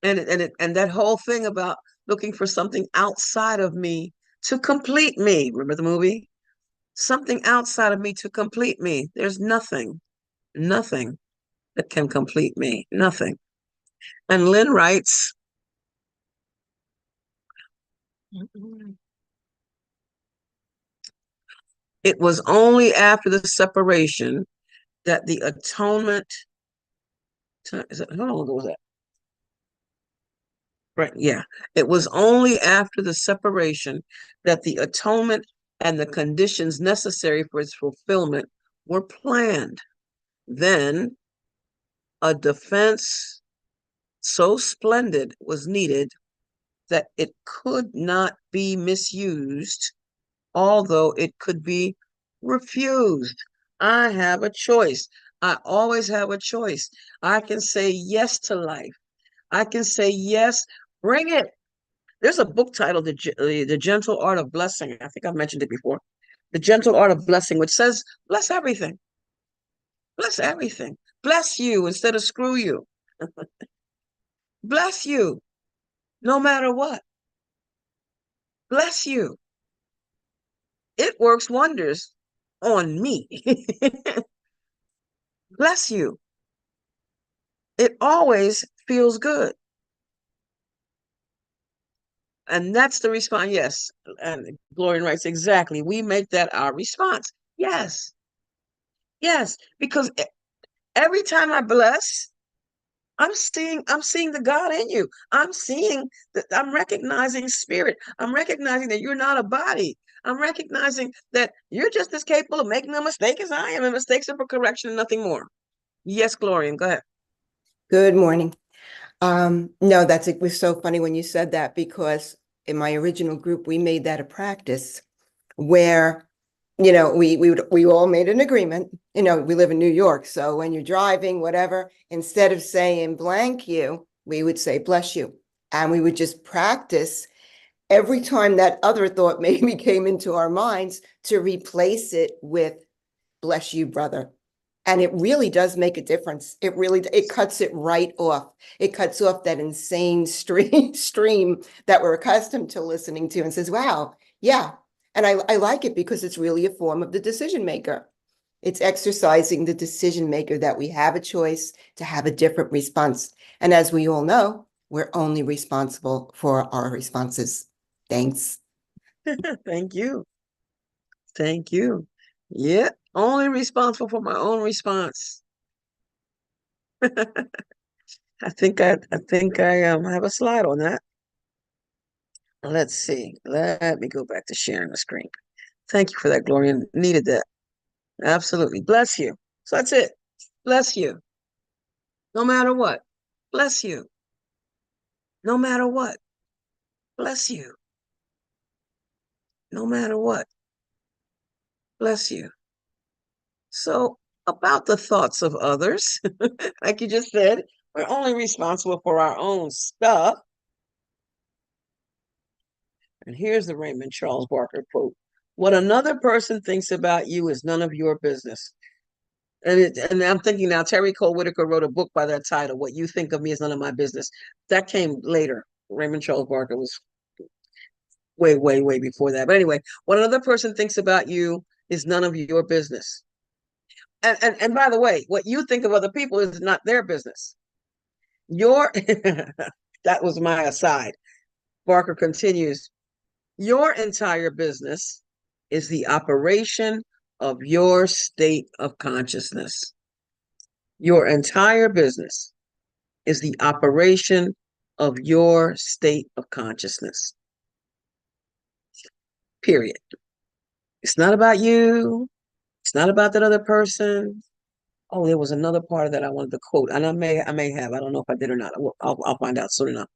and that whole thing about looking for something outside of me to complete me. Remember the movie? Something outside of me to complete me. There's nothing that can complete me. Nothing. And Lynn writes, it was only after the separation that the atonement. How long ago was that? Right, yeah. It was only after the separation that the atonement and the conditions necessary for its fulfillment were planned. Then a defense so splendid was needed that it could not be misused, although it could be refused. I have a choice. I always have a choice. I can say yes to life. I can say yes, bring it. There's a book titled The Gentle Art of Blessing. I think I've mentioned it before. The Gentle Art of Blessing, which says, bless everything. Bless everything. Bless you instead of screw you. Bless you no matter what. Bless you. It works wonders on me. Bless you. It always feels good. And that's the response. Yes. And Gloria writes, exactly. We make that our response. Yes. Yes. Because every time I bless, I'm seeing the God in you. I'm recognizing spirit. I'm recognizing that you're not a body. I'm recognizing that you're just as capable of making a mistake as I am, and mistakes are for correction and nothing more. Yes, Gloria, go ahead. Good morning. No, it was so funny when you said that because in my original group, we made that a practice where, we all made an agreement. We live in New York, so when you're driving, whatever, instead of saying blank you, we would say bless you. And we would just practice every time that other thought maybe came into our minds to replace it with bless you, brother. And it really does make a difference. It cuts it right off. It cuts off that insane stream that we're accustomed to listening to and says, wow, yeah. And I like it because it's really a form of the decision maker. It's exercising the decision maker that we have a choice to have a different response. And as we all know, we're only responsible for our responses. Thanks. Thank you. Thank you. Yeah, only responsible for my own response. I think I have a slide on that. Let's see. Let me go back to sharing the screen. Thank you for that, Gloria. Needed that. Absolutely. Bless you. So that's it. Bless you. No matter what. Bless you. No matter what. Bless you. No matter what. Bless you. So about the thoughts of others, like you just said, we're only responsible for our own stuff. And here's the Raymond Charles Barker quote. What another person thinks about you is none of your business. And I'm thinking now, Terry Cole Whitaker wrote a book by that title, What You Think of Me is None of My Business. That came later. Raymond Charles Barker was way, way, way before that. But anyway, what another person thinks about you is none of your business. And by the way, what you think of other people is not their business. Your that was my aside. Barker continues, your entire business is the operation of your state of consciousness. Your entire business is the operation of your state of consciousness. Period. It's not about you. It's not about that other person. Oh, there was another part of that I wanted to quote, and I may have. I don't know if I did or not. I'll find out soon enough.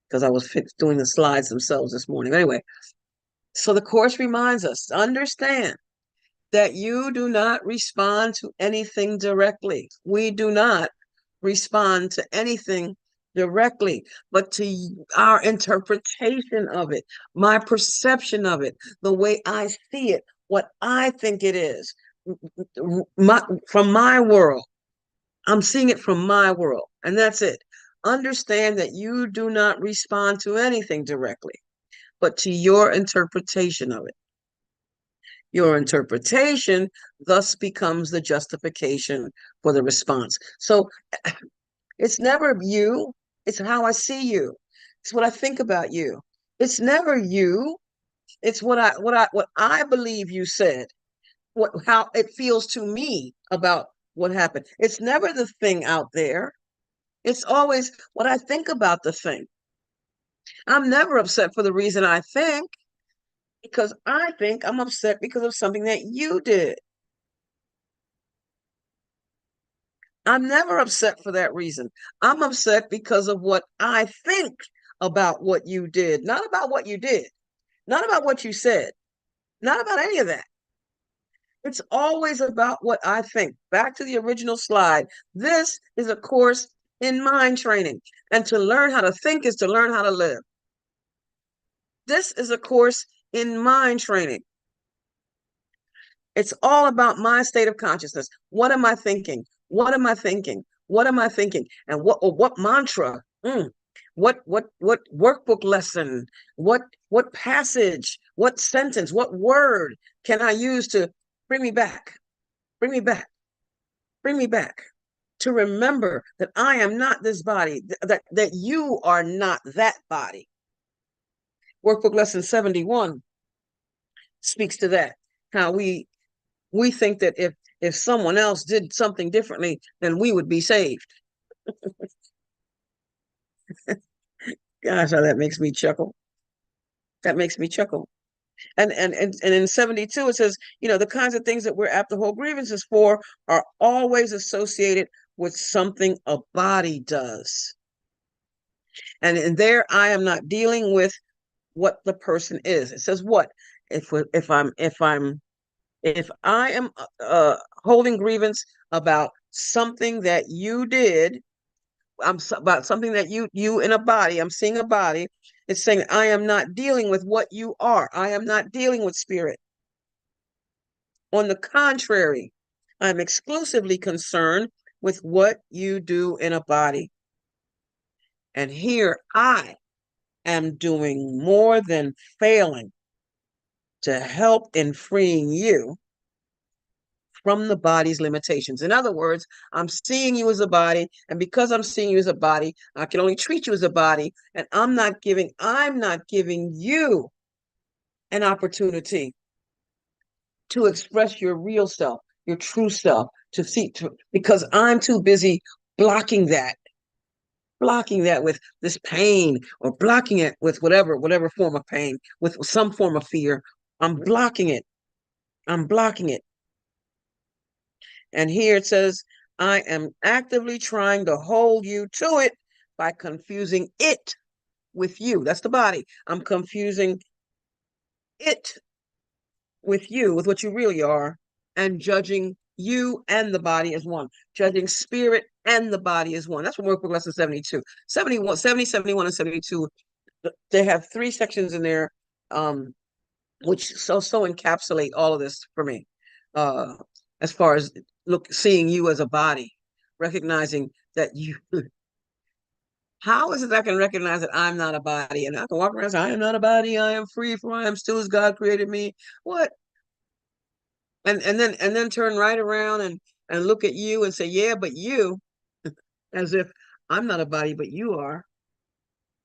Because I was doing the slides themselves this morning. Anyway, so the Course reminds us to understand that you do not respond to anything directly. We do not respond to anything directly, but to our interpretation of it, my perception of it, the way I see it, what I think it is, from my world. I'm seeing it from my world, and that's it. Understand that you do not respond to anything directly, but to your interpretation of it. Your interpretation thus becomes the justification for the response. So it's never you, it's how I see you. It's what I think about you. It's never you. It's what I believe you said, how it feels to me about what happened. It's never the thing out there. It's always what I think about the thing. I'm never upset for the reason I think, because I think I'm upset because of something that you did. I'm never upset for that reason. I'm upset because of what I think about what you did, not about what you did, not about what you said, not about any of that. It's always about what I think. Back to the original slide. This is a course in mind training, and to learn how to think is to learn how to live. This is a course in mind training. It's all about my state of consciousness. What am I thinking? What am I thinking? What am I thinking? And what mantra? What workbook lesson? What passage? What sentence? What word can I use to bring me back? Bring me back. Bring me back. To remember that I am not this body, that you are not that body. Workbook lesson 71 speaks to that. How we think that if someone else did something differently, then we would be saved. Gosh, how that makes me chuckle. That makes me chuckle. And in 72, it says, the kinds of things that we're apt to hold grievances for are always associated with something a body does. And in there, I am not dealing with what the person is. It says what? If I am holding grievance about something that you did, about something that you in a body, I'm seeing a body, it's saying I am not dealing with what you are. I am not dealing with spirit. On the contrary, I'm exclusively concerned with what you do in a body. And here I am doing more than failing to help in freeing you from the body's limitations. In other words, I'm seeing you as a body, and because I'm seeing you as a body, I can only treat you as a body, and I'm not giving you an opportunity to express your real self, your true self, because I'm too busy blocking that with this pain, or blocking it with whatever form of pain, with some form of fear. I'm blocking it. I'm blocking it. And here it says, I am actively trying to hold you to it by confusing it with you. That's the body. I'm confusing it with you, with what you really are, and judging you and the body as one, judging spirit and the body as one. That's what workbook lesson 72. 71, 70, 71, and 72. They have 3 sections in there, which so encapsulate all of this for me. As far as seeing you as a body, recognizing that you, how is it I can recognize that I'm not a body, and I can walk around and say, I am not a body, I am free, for I am still as God created me. What? And then turn right around and look at you and say, yeah, but you, as if I'm not a body, but you are.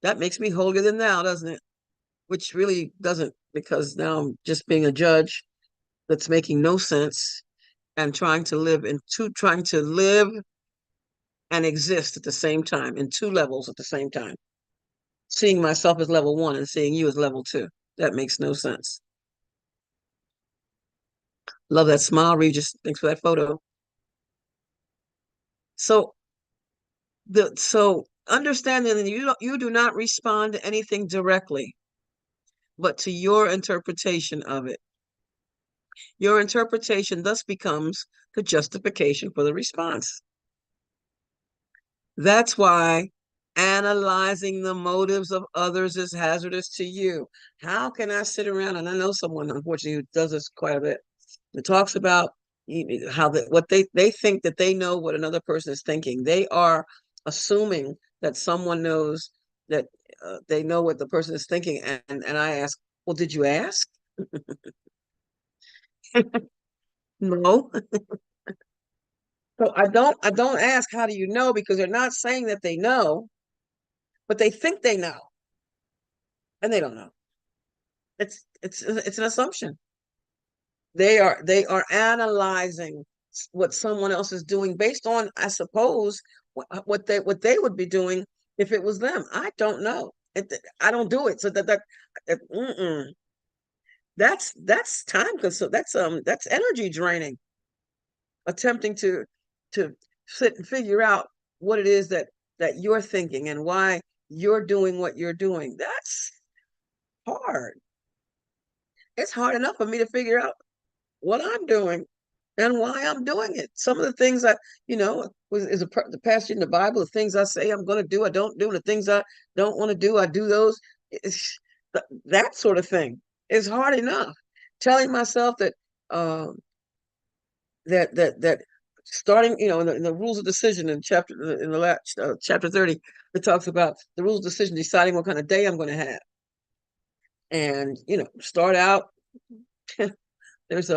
That makes me holier than thou, doesn't it? Which really doesn't, because now I'm just being a judge that's making no sense, and trying to live and exist at the same time, in 2 levels at the same time. Seeing myself as level 1 and seeing you as level 2. That makes no sense. Love that smile, Regis. Thanks for that photo. So understanding that you do not respond to anything directly, but to your interpretation of it. Your interpretation thus becomes the justification for the response. That's why analyzing the motives of others is hazardous to you. How can I sit around, and I know someone, unfortunately, who does this quite a bit, that talks about how what they think that they know what another person is thinking. They are assuming that someone knows that they know what the person is thinking. And I ask, well, did you ask? No. So I don't ask, how do you know? Because they're not saying that they know, but they think they know, and they don't know. It's an assumption. They are analyzing what someone else is doing based on, I suppose, what they would be doing if it was them. I don't know. I don't do it. So that's time consuming. That's energy draining. Attempting to sit and figure out what it is that you're thinking and why you're doing what you're doing. That's hard. It's hard enough for me to figure out what I'm doing and why I'm doing it. Some of the things the passage in the Bible, the things I say I'm going to do, I don't do. The things I don't want to do, I do those. That sort of thing is hard enough. Telling myself that that starting, in the rules of decision in the last chapter 30, it talks about the rules of decision, deciding what kind of day I'm going to have, and start out. There's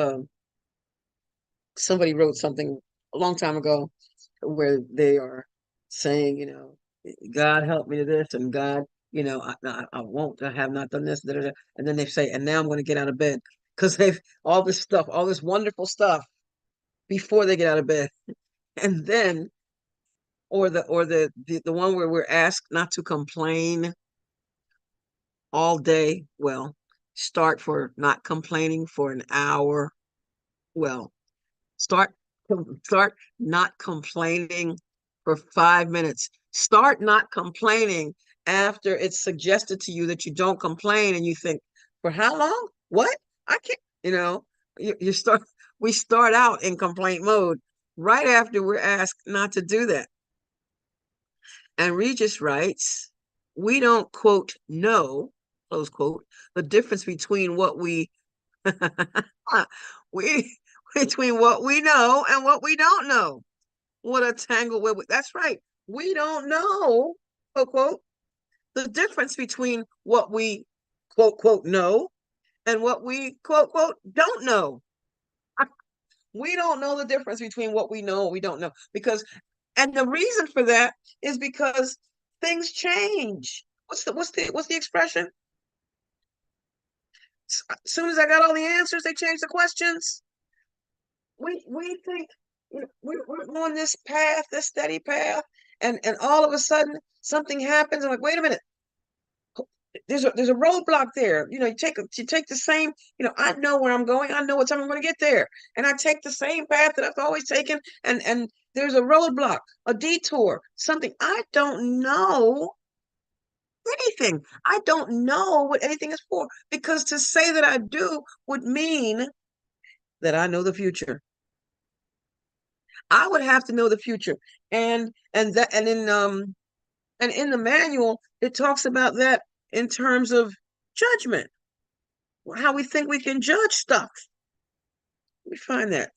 somebody wrote something a long time ago where they are saying, God help me to this, and God, I won't, I have not done this, da, da, da. And then they say, and now I'm going to get out of bed, because they've all this stuff, all this wonderful stuff before they get out of bed. And then, or the one where we're asked not to complain all day. Well, start for not complaining for an hour. Well, start not complaining for 5 minutes. Start not complaining after it's suggested to you that you don't complain, and you think, for how long? What? I can't, we start out in complaint mode right after we're asked not to do that. And Regis writes, we don't, quote, know, close quote, the difference between what we between what we know and what we don't know. What a tangle. That's right. We don't know, quote, quote, the difference between what we, quote, quote, know and what we, quote, quote, don't know. We don't know the difference between what we know and what we don't know. And the reason for that is because things change. What's the expression? As soon as I got all the answers, they changed the questions. We think we're on this path, this steady path, and all of a sudden something happens. I'm like, wait a minute, there's a roadblock there. You take the same, I know where I'm going, I know what time I'm going to get there, and I take the same path that I've always taken, and there's a roadblock, a detour, something I don't know anything. I don't know what anything is for, because to say that I do would mean that I know the future. I would have to know the future, and in the manual it talks about that in terms of judgment, how we think we can judge stuff. Let me find that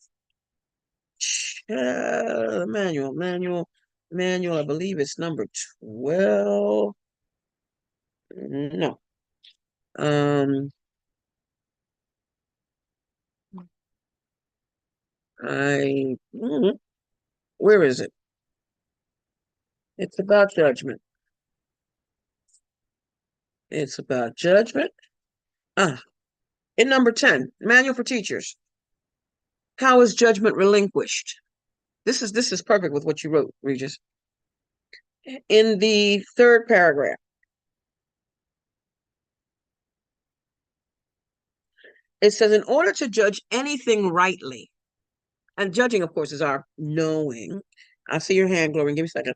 manual. I believe it's number 12. No. Where is it? It's about judgment. It's about judgment. In number 10, Manual for Teachers. How is judgment relinquished? This is perfect with what you wrote, Regis. In the third paragraph, it says, in order to judge anything rightly, and judging, of course, is our knowing. I see your hand, Gloria. Give me a second.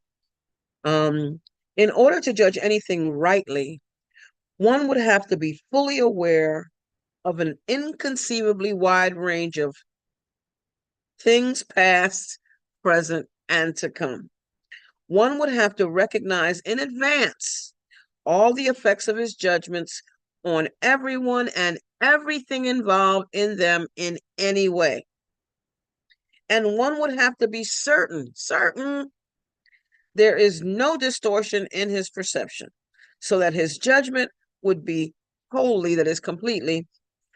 In order to judge anything rightly, one would have to be fully aware of an inconceivably wide range of things past, present, and to come. One would have to recognize in advance all the effects of his judgments on everyone and everything involved in them in any way. And one would have to be certain there is no distortion in his perception, so that his judgment would be wholly, that is completely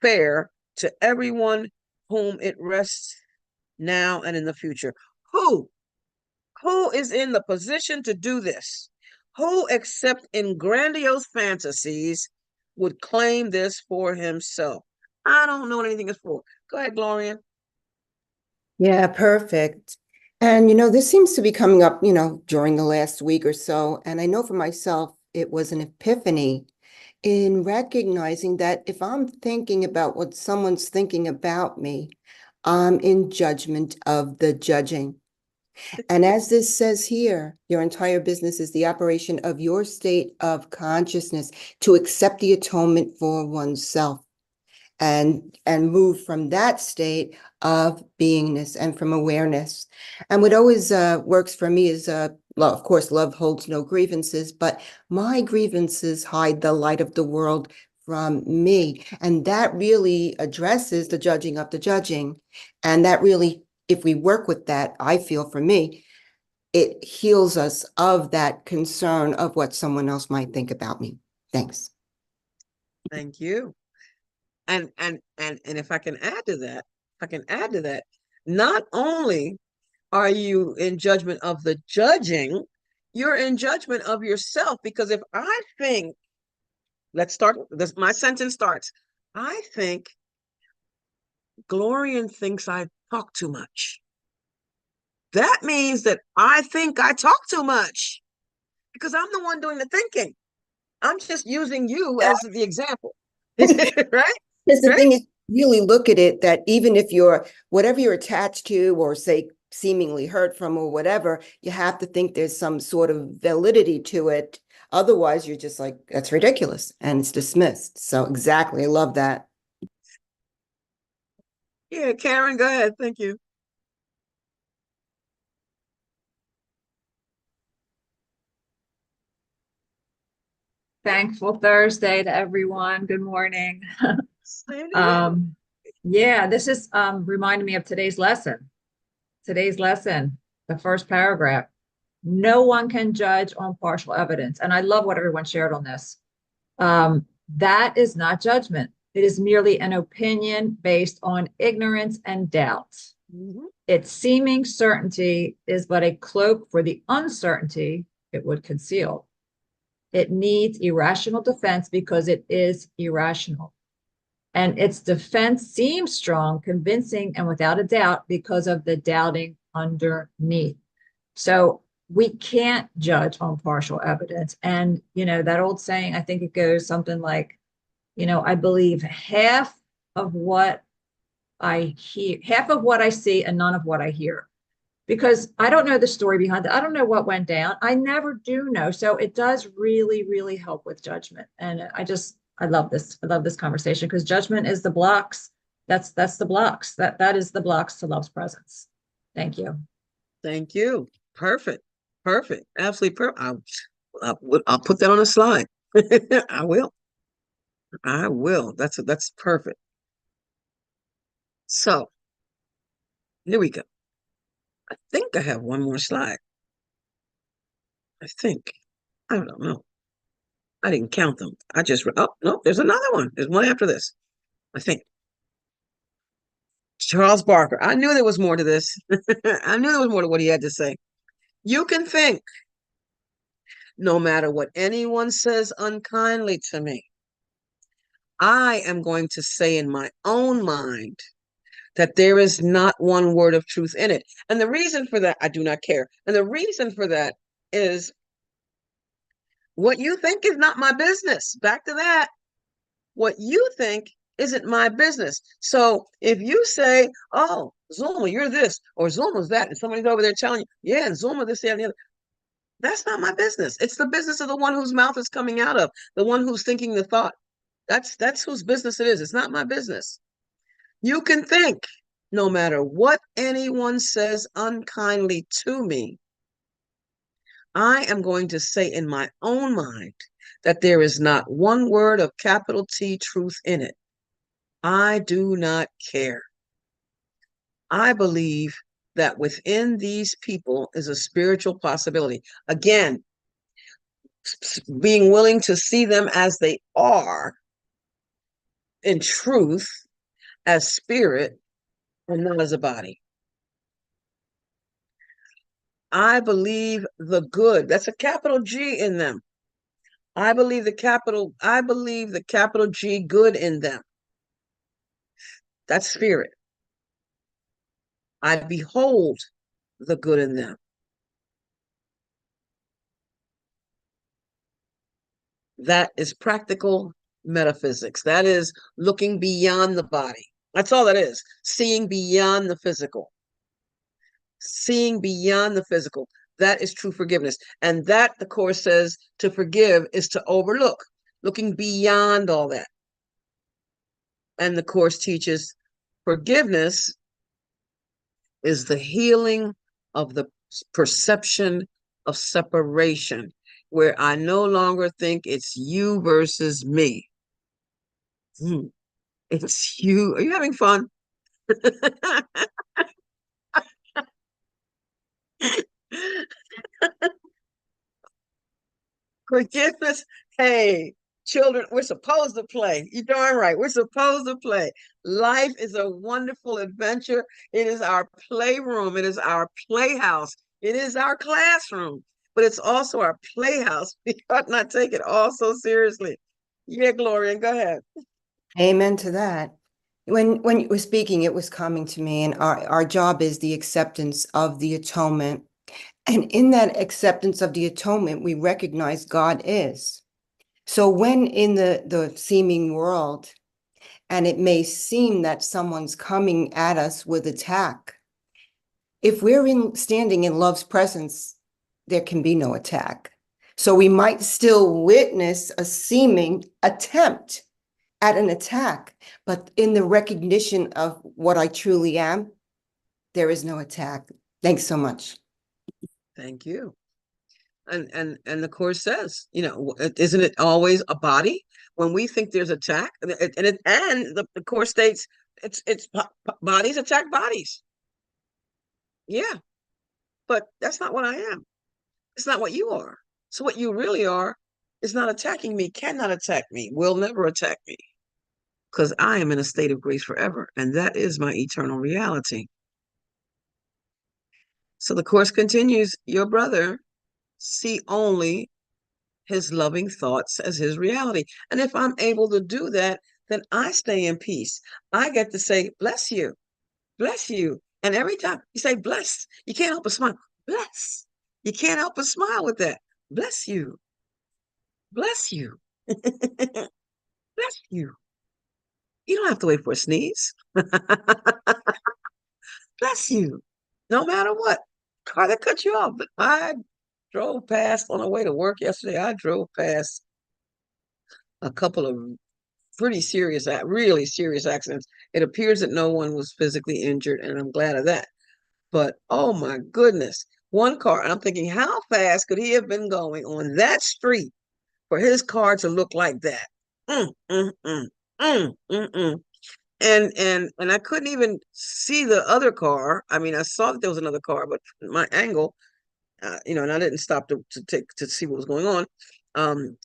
fair to everyone whom it rests now and in the future. Who is in the position to do this? Who, except in grandiose fantasies, would claim this for himself? I don't know what anything is for. Go ahead, Gloria. Yeah, perfect. And, this seems to be coming up, during the last week or so. And I know for myself, it was an epiphany in recognizing that if I'm thinking about what someone's thinking about me, I'm in judgment of the judging. And as this says here, your entire business is the operation of your state of consciousness to accept the atonement for oneself and move from that state of beingness and from awareness. And what always works for me is, of course, love holds no grievances, but my grievances hide the light of the world from me. And that really addresses the judging of the judging. And that really, if we work with that, I feel for me, it heals us of that concern of what someone else might think about me. Thanks. Thank you. And if I can add to that, not only are you in judgment of the judging, you're in judgment of yourself. Because if I think, my sentence starts, I think Glorian thinks I talk too much. That means that I think I talk too much, because I'm the one doing the thinking. I'm just using you as the example, right? Because the thing is, really look at it that even if whatever you're attached to or say seemingly hurt from or whatever, you have to think there's some sort of validity to it. Otherwise, you're just like, that's ridiculous, and it's dismissed. So exactly, I love that. Yeah, Karen, go ahead. Thank you. Thankful Thursday to everyone. Good morning. Yeah, this is reminding me of today's lesson. The first paragraph. No one can judge on partial evidence. And I love what everyone shared on this. That is not judgment. It is merely an opinion based on ignorance and doubt. Mm-hmm. Its seeming certainty is but a cloak for the uncertainty it would conceal. It needs irrational defense because it is irrational. And its defense seems strong, convincing, and without a doubt because of the doubting underneath. So we can't judge on partial evidence. And, that old saying, I think it goes something like, I believe half of what I hear, half of what I see, and none of what I hear. Because I don't know the story behind it. I don't know what went down. I never do know. So it does really, really help with judgment. And I love this. I love this conversation because judgment is the blocks. That's the blocks. That is the blocks to love's presence. Thank you. Thank you. Perfect. Perfect. Absolutely perfect. I'll put that on a slide. I will. I will. That's perfect. So here we go. I think I have one more slide. I think. I don't know. I didn't count them. Oh, no, there's another one. There's one after this. I think. Charles Barker. I knew there was more to this. I knew there was more to what he had to say. You can think, no matter what anyone says unkindly to me, I am going to say in my own mind that there is not one word of truth in it. And the reason for that, I do not care. And the reason for that is what you think is not my business. Back to that. What you think isn't my business. So if you say, oh, Zulma, you're this, or Zulma's that, and somebody's over there telling you, yeah, and Zulma this, that, and the other, that's not my business. It's the business of the one whose mouth is coming out of, the one who's thinking the thought. That's whose business it is. It's not my business. You can think, no matter what anyone says unkindly to me, I am going to say in my own mind that there is not one word of capital T truth in it. I do not care. I believe that within these people is a spiritual possibility. Again, being willing to see them as they are in truth, as spirit, and not as a body. I believe the good. That's a capital G in them. I believe the capital G good in them. That's spirit. I behold the good in them. That is practical metaphysics. That is looking beyond the body. That's all that is. Seeing beyond the physical. Seeing beyond the physical. That is true forgiveness. And that, the Course says, to forgive is to overlook, looking beyond all that. And the Course teaches forgiveness is the healing of the perception of separation, where I no longer think it's you versus me. It's you. Are you having fun? Forgiveness. Hey, children, we're supposed to play. You're darn right. We're supposed to play. Life is a wonderful adventure. It is our playroom. It is our playhouse. It is our classroom. But it's also our playhouse. We ought not take it all so seriously. Yeah, Gloria, go ahead. Amen to that. When you were speaking, it was coming to me, and our job is the acceptance of the atonement. And in that acceptance of the atonement, we recognize God is. So when in the seeming world, and it may seem that someone's coming at us with attack, if we're standing in love's presence, there can be no attack. So we might still witness a seeming attempt at an attack, but in the recognition of what I truly am, there is no attack. Thanks so much. Thank you. And the Course says, isn't it always a body? When we think there's attack, and the Course states it's bodies attack bodies. Yeah, but that's not what I am. It's not what you are. So what you really are is not attacking me, cannot attack me, will never attack me, because I am in a state of grace forever, and that is my eternal reality. So the Course continues, your brother see only his loving thoughts as his reality. And if I'm able to do that, then I stay in peace. I get to say, bless you, And every time you say bless, you can't help but smile. Bless. You can't help but smile with that. Bless you. Bless you. Bless you. You don't have to wait for a sneeze. Bless you. No matter what. Car that cut you off. I drove past on the way to work yesterday. I drove past a couple of really serious accidents. It appears that no one was physically injured, and I'm glad of that. But oh my goodness, one car, and I'm thinking, how fast could he have been going on that street for his car to look like that? Mm, mm, mm, mm, mm, mm. And I couldn't even see the other car. I mean, I saw that there was another car, but my angle, and I didn't stop to see what was going on.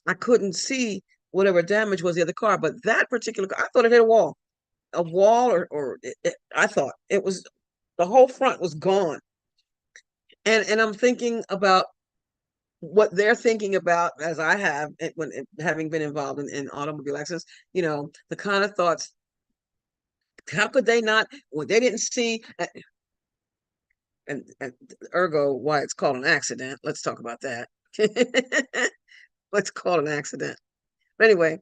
I couldn't see whatever damage was the other car, but that particular car, I thought it hit a wall, or I thought it was the whole front was gone. And I'm thinking about what they're thinking about, as I have when having been involved in automobile accidents. The kind of thoughts. How could they not? Well, they didn't see. And ergo, why it's called an accident. Let's talk about that. Let's call it an accident. But anyway,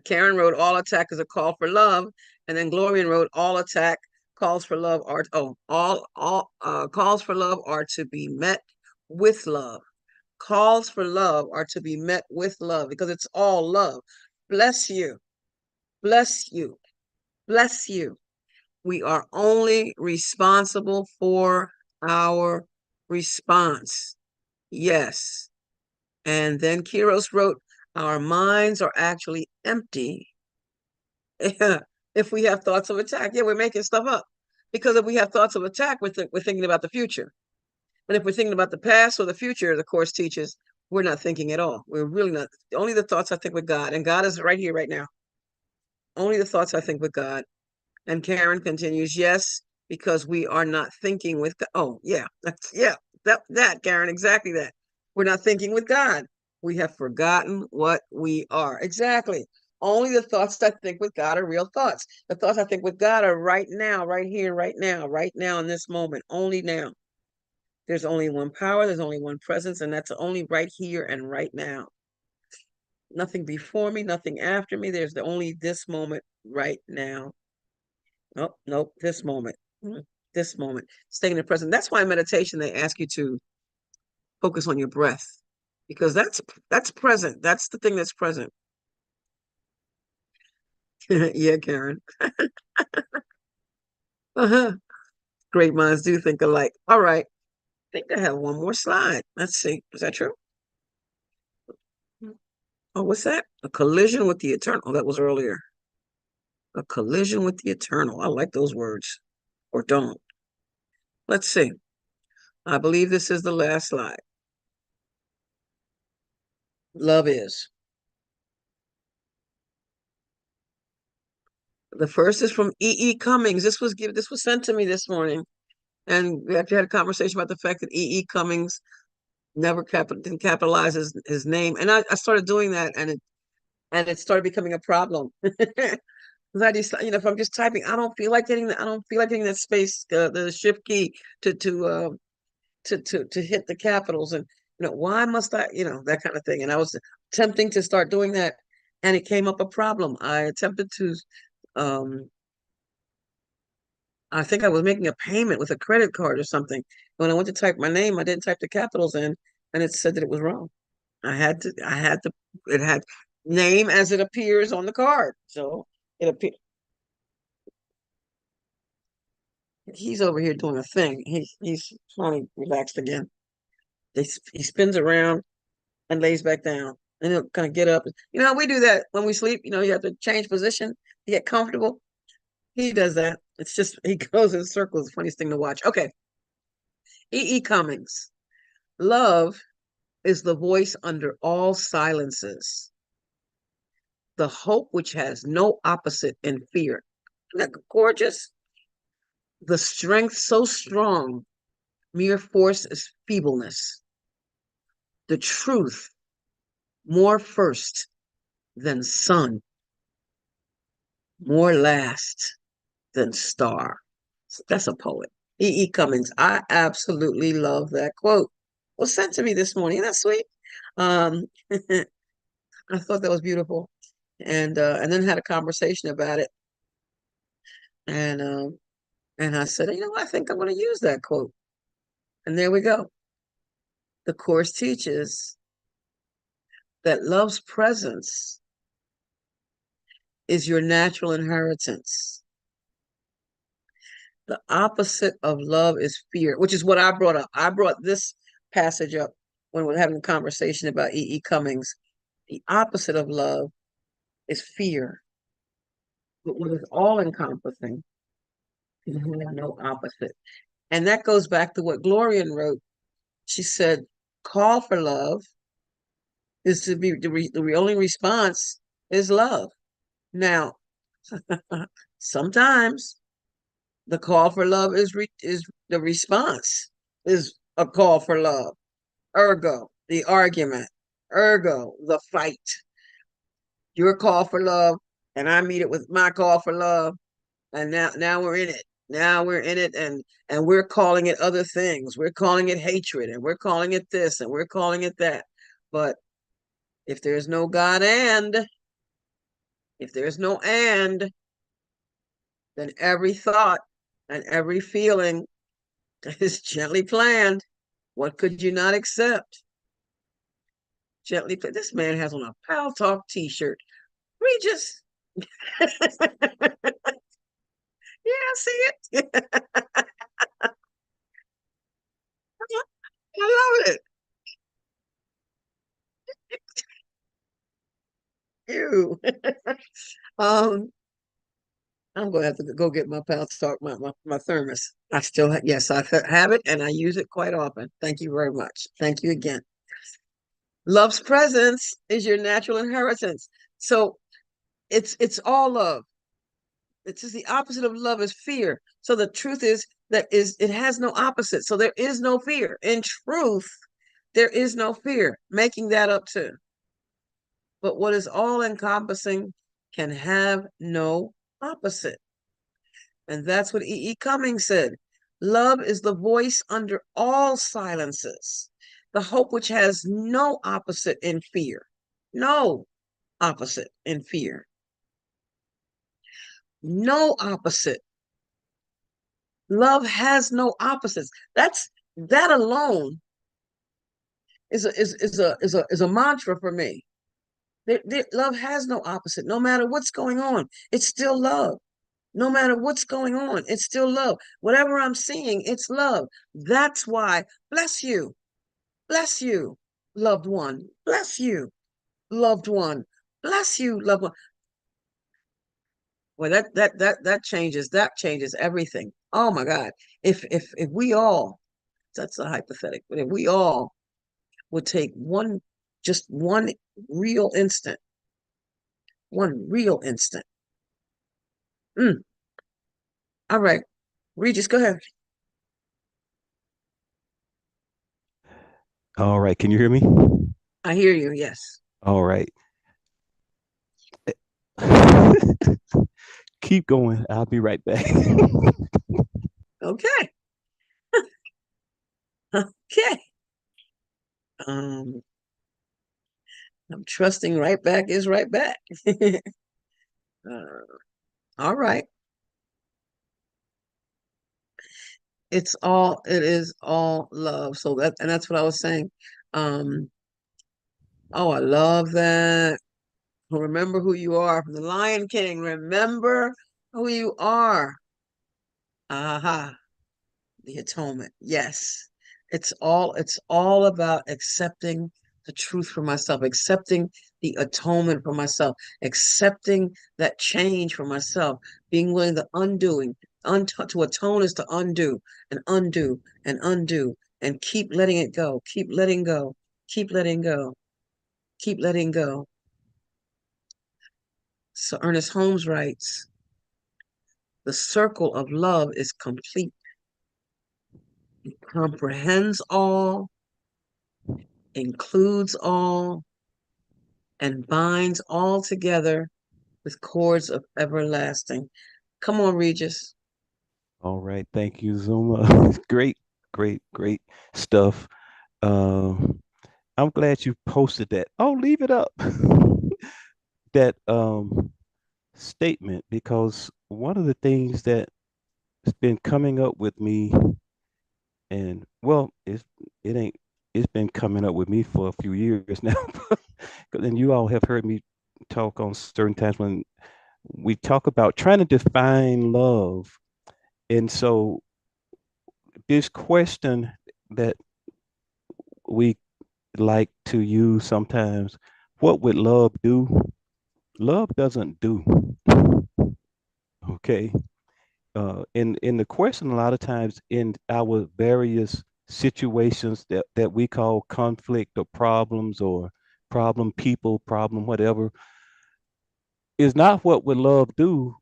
Karen wrote, all attack is a call for love. And then Glorian wrote, all attack calls for love are, all calls for love are to be met with love. Calls for love are to be met with love, because it's all love. Bless you. Bless you. Bless you. We are only responsible for our response. Yes. And then Kiros wrote, our minds are actually empty if we have thoughts of attack. Yeah, we're making stuff up. Because if we have thoughts of attack, we're thinking about the future. And if we're thinking about the past or the future, the Course teaches, we're not thinking at all. We're really not. Only the thoughts I think with God. And God is right here, right now. Only the thoughts I think with God. And Karen continues, yes, because we are not thinking with God. Oh, yeah. That, Karen, exactly that. We're not thinking with God. We have forgotten what we are. Exactly. Only the thoughts I think with God are real thoughts. The thoughts I think with God are right now, right here, right now in this moment, only now. There's only one power, there's only one presence, and that's only right here and right now. Nothing before me, nothing after me. There's only this moment right now. Nope, this moment. This moment. Staying in the present. That's why in meditation they ask you to focus on your breath, because that's present. That's the thing that's present. Yeah, Karen. Great minds do think alike. All right. I think I have one more slide. Let's see. Is that true? Oh, what's that? A collision with the eternal. Oh, that was earlier. A collision with the eternal. I like those words. Or don't. Let's see. I believe this is the last slide. Love is. The first is from E.E. Cummings. This was sent to me this morning. And we actually had a conversation about the fact that E.E. Cummings didn't capitalize his name. And I started doing that, and it started becoming a problem. Because I just, if I'm just typing, I don't feel like getting that space, the shift key to hit the capitals, and why must I, that kind of thing. And I was attempting to start doing that, and it came up a problem. I attempted to, I think I was making a payment with a credit card or something. When I went to type my name, I didn't type the capitals in, and it said that it was wrong. It had name as it appears on the card. So it appeared. He's over here doing a thing. He's finally relaxed again. He spins around and lays back down, and he'll kind of get up. You know how we do that when we sleep? You have to change position to get comfortable. He does that. It's just, he goes in circles. The funniest thing to watch. Okay. E.E. Cummings. Love is the voice under all silences. The hope which has no opposite in fear. Isn't that gorgeous? The strength so strong, mere force is feebleness. The truth more first than sun, more last than star. That's a poet. E. Cummings. I absolutely love that quote. Was sent to me this morning. Isn't that sweet? Um, I thought that was beautiful. And then had a conversation about it. And I said, you know, I think I'm going to use that quote. And there we go. The Course teaches that love's presence is your natural inheritance. The opposite of love is fear, which is what I brought up. I brought this passage up when we were having a conversation about E. Cummings. The opposite of love is fear. But what is all encompassing is no opposite. And that goes back to what Gloria wrote. She said, call for love is to be the only response is love. Now, sometimes the call for love is the response is a call for love. Ergo, the argument. Ergo, the fight. Your call for love, and I meet it with my call for love, and now we're in it. Now we're in it, and we're calling it other things. We're calling it hatred, and we're calling it this, and we're calling it that. But if there's no God if there's no and, then every thought and every feeling is gently planned. What could you not accept? Gently planned. This man has on a Pal Talk t-shirt. Regis. Yeah, I see it. I love it. Ew. I'm gonna have to go get my Pal Talk, my thermos. I still yes, I have it and I use it quite often. Thank you very much. Thank you again. Love's presence is your natural inheritance. So it's all love. It's just the opposite of love is fear. So the truth is it has no opposite. So there is no fear. In truth, there is no fear. Making that up too. But what is all encompassing can have no opposite. And that's what E. Cummings said. Love is the voice under all silences, the hope which has no opposite in fear. No opposite in fear. No opposite. Love has no opposites. That alone is a mantra for me. Love has no opposite. No matter what's going on, it's still love. No matter what's going on, it's still love. Whatever I'm seeing, it's love. That's why, bless you, loved one. Bless you, loved one. Bless you, loved one. Well, that changes everything. Oh my God. If we all, that's a hypothetical, but if we all would take just one real instant. Mm. All right. Regis, go ahead. All right, can you hear me? I hear you, yes. All right. Keep going. I'll be right back. Okay. Okay. I'm trusting right back is right back. All right. It is all love. So that's what I was saying. Oh, I love that. Remember who you are from the Lion King. Remember who you are. Aha. The atonement. Yes. It's all about accepting the truth for myself, accepting the atonement for myself, accepting that change for myself, being willing to to atone is to undo and undo and undo and keep letting it go, keep letting go, keep letting go, keep letting go. So Ernest Holmes writes, the circle of love is complete. It comprehends all, includes all, and binds all together with cords of everlasting. Come on, Regis. All right, thank you, Zuma. Great stuff. Um, I'm glad you posted that. Oh, leave it up. That statement, because one of the things that's been coming up with me, and well, it ain't it's been coming up with me for a few years now. And you all have heard me talk on certain times when we talk about trying to define love. And so this question that we like to use sometimes, what would love do? Love doesn't do. Okay. In the question, a lot of times in our various situations that we call conflict or problems or problem people, problem whatever, is not what would love do.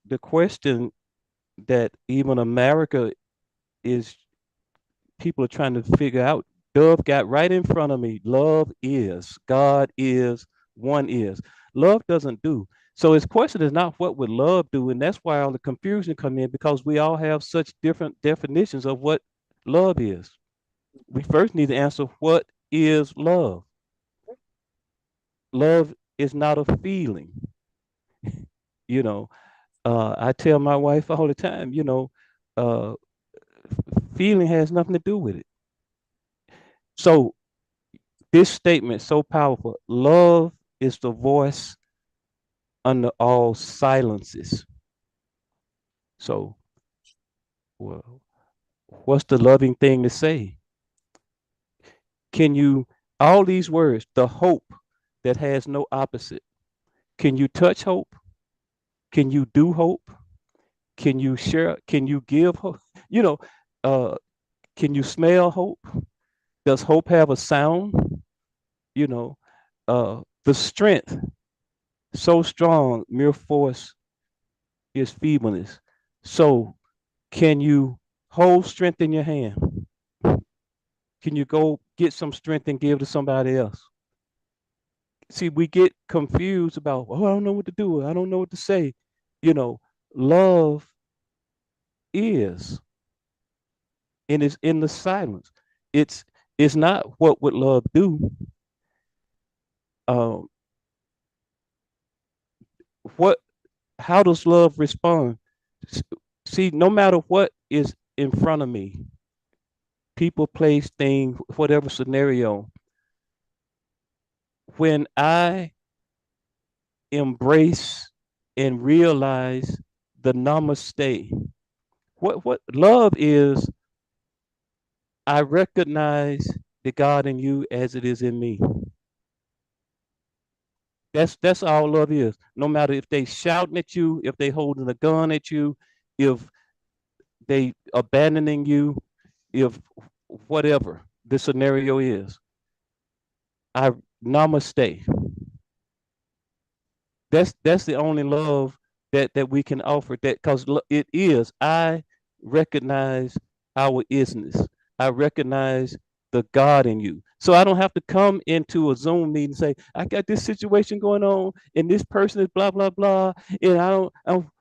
The question that even America is, people are trying to figure out, Dove got right in front of me. Love is, God is, one is. Love doesn't do. So his question is not what would love do, and that's why all the confusion come in, because we all have such different definitions of what love is. We first need to answer, what is love? Love is not a feeling. You know, I tell my wife all the time, uh, feeling has nothing to do with it. So this statement is so powerful. Love is the voice under all silences. So, well, what's the loving thing to say? Can you, all these words, the hope that has no opposite, can you touch hope? Can you do hope? Can you share? Can you give hope? You know, uh, can you smell hope? Does hope have a sound? You know, the strength so strong, mere force is feebleness. So, can you hold strength in your hand? Can you go get some strength and give to somebody else? See, we get confused about, oh, I don't know what to do. I don't know what to say. You know, love is, and it's in the silence. It's it's not what would love do. Um, what? How does love respond? See, no matter what is in front of me, people, place, thing, whatever scenario, when I embrace and realize the namaste, what love is, I recognize the God in you as it is in me. That's all love is. No matter if they shouting at you, if they holding a gun at you, if they abandoning you, if whatever the scenario is, I namaste. That's the only love that we can offer, that because it is, I recognize our isness. I recognize the God in you. So I don't have to come into a Zoom meeting and say, I got this situation going on and this person is blah blah blah, and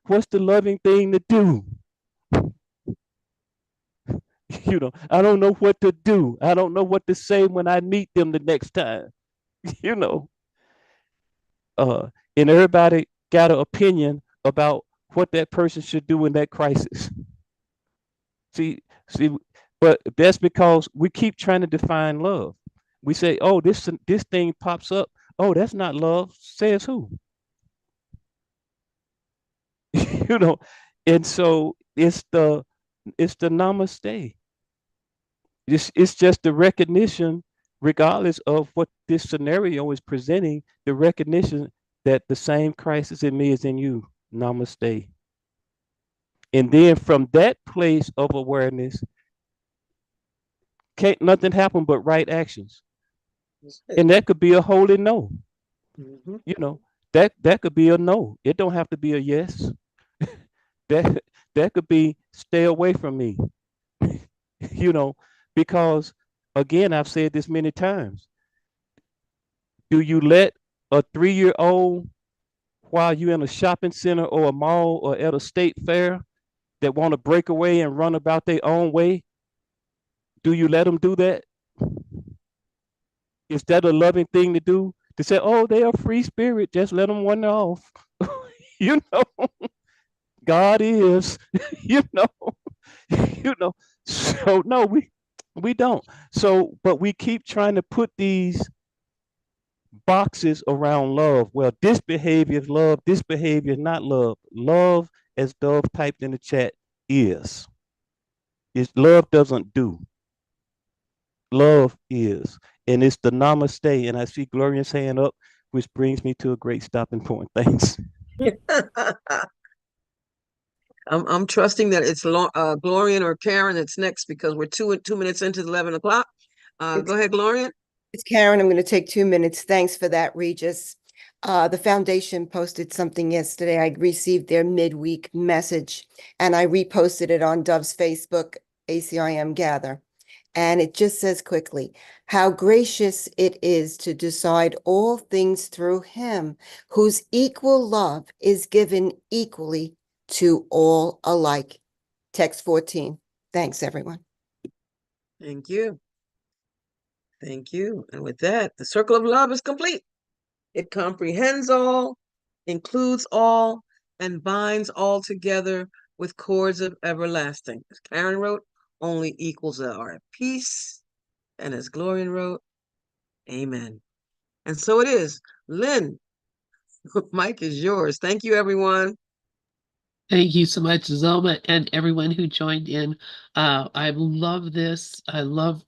what's the loving thing to do? I don't know what to do. I don't know what to say when I meet them the next time. you know uh, and everybody got an opinion about what that person should do in that crisis. See, but that's because we keep trying to define love. We say, "Oh, this thing pops up. Oh, that's not love." Says who? you know, and so it's the namaste. It's just the recognition, regardless of what this scenario is presenting, the recognition that the same Christ is in me is in you. Namaste. And then from that place of awareness, can't nothing happen but right actions. And that could be a holy no. Mhm. You know, that could be a no. It don't have to be a yes. That that could be stay away from me. you know, because again, I've said this many times. Do you let a 3-year-old while you're in a shopping center or a mall or at a state fair that want to break away and run about their own way? Do you let them do that? Is that a loving thing to do? To say, oh, they are free spirit, just let them wander off. You know, God is, you know, you know. So no, we don't. So, but we keep trying to put these boxes around love. Well, this behavior is love, this behavior is not love. Love, as Dove typed in the chat, is. It's love doesn't do. Love is. And it's the namaste. And I see Gloria's hand up, which brings me to a great stopping point. Thanks. I'm trusting that it's Glorian or Karen that's next, because we're 2 minutes into the 11 o'clock. Go ahead, Glorian. It's Karen. I'm going to take 2 minutes. Thanks for that, Regis. The foundation posted something yesterday. I received their midweek message and I reposted it on Dove's Facebook, ACIM Gather. And it just says quickly, how gracious it is to decide all things through him, whose equal love is given equally to all alike. Text 14. Thanks, everyone. Thank you. Thank you. And with that, the circle of love is complete. It comprehends all, includes all, and binds all together with cords of everlasting. As Karen wrote, only equals are at peace. And as Glorian wrote, amen. And so it is. Lynn, Mike is yours. Thank you, everyone. Thank you so much, Zulma, and everyone who joined in. I love this. I love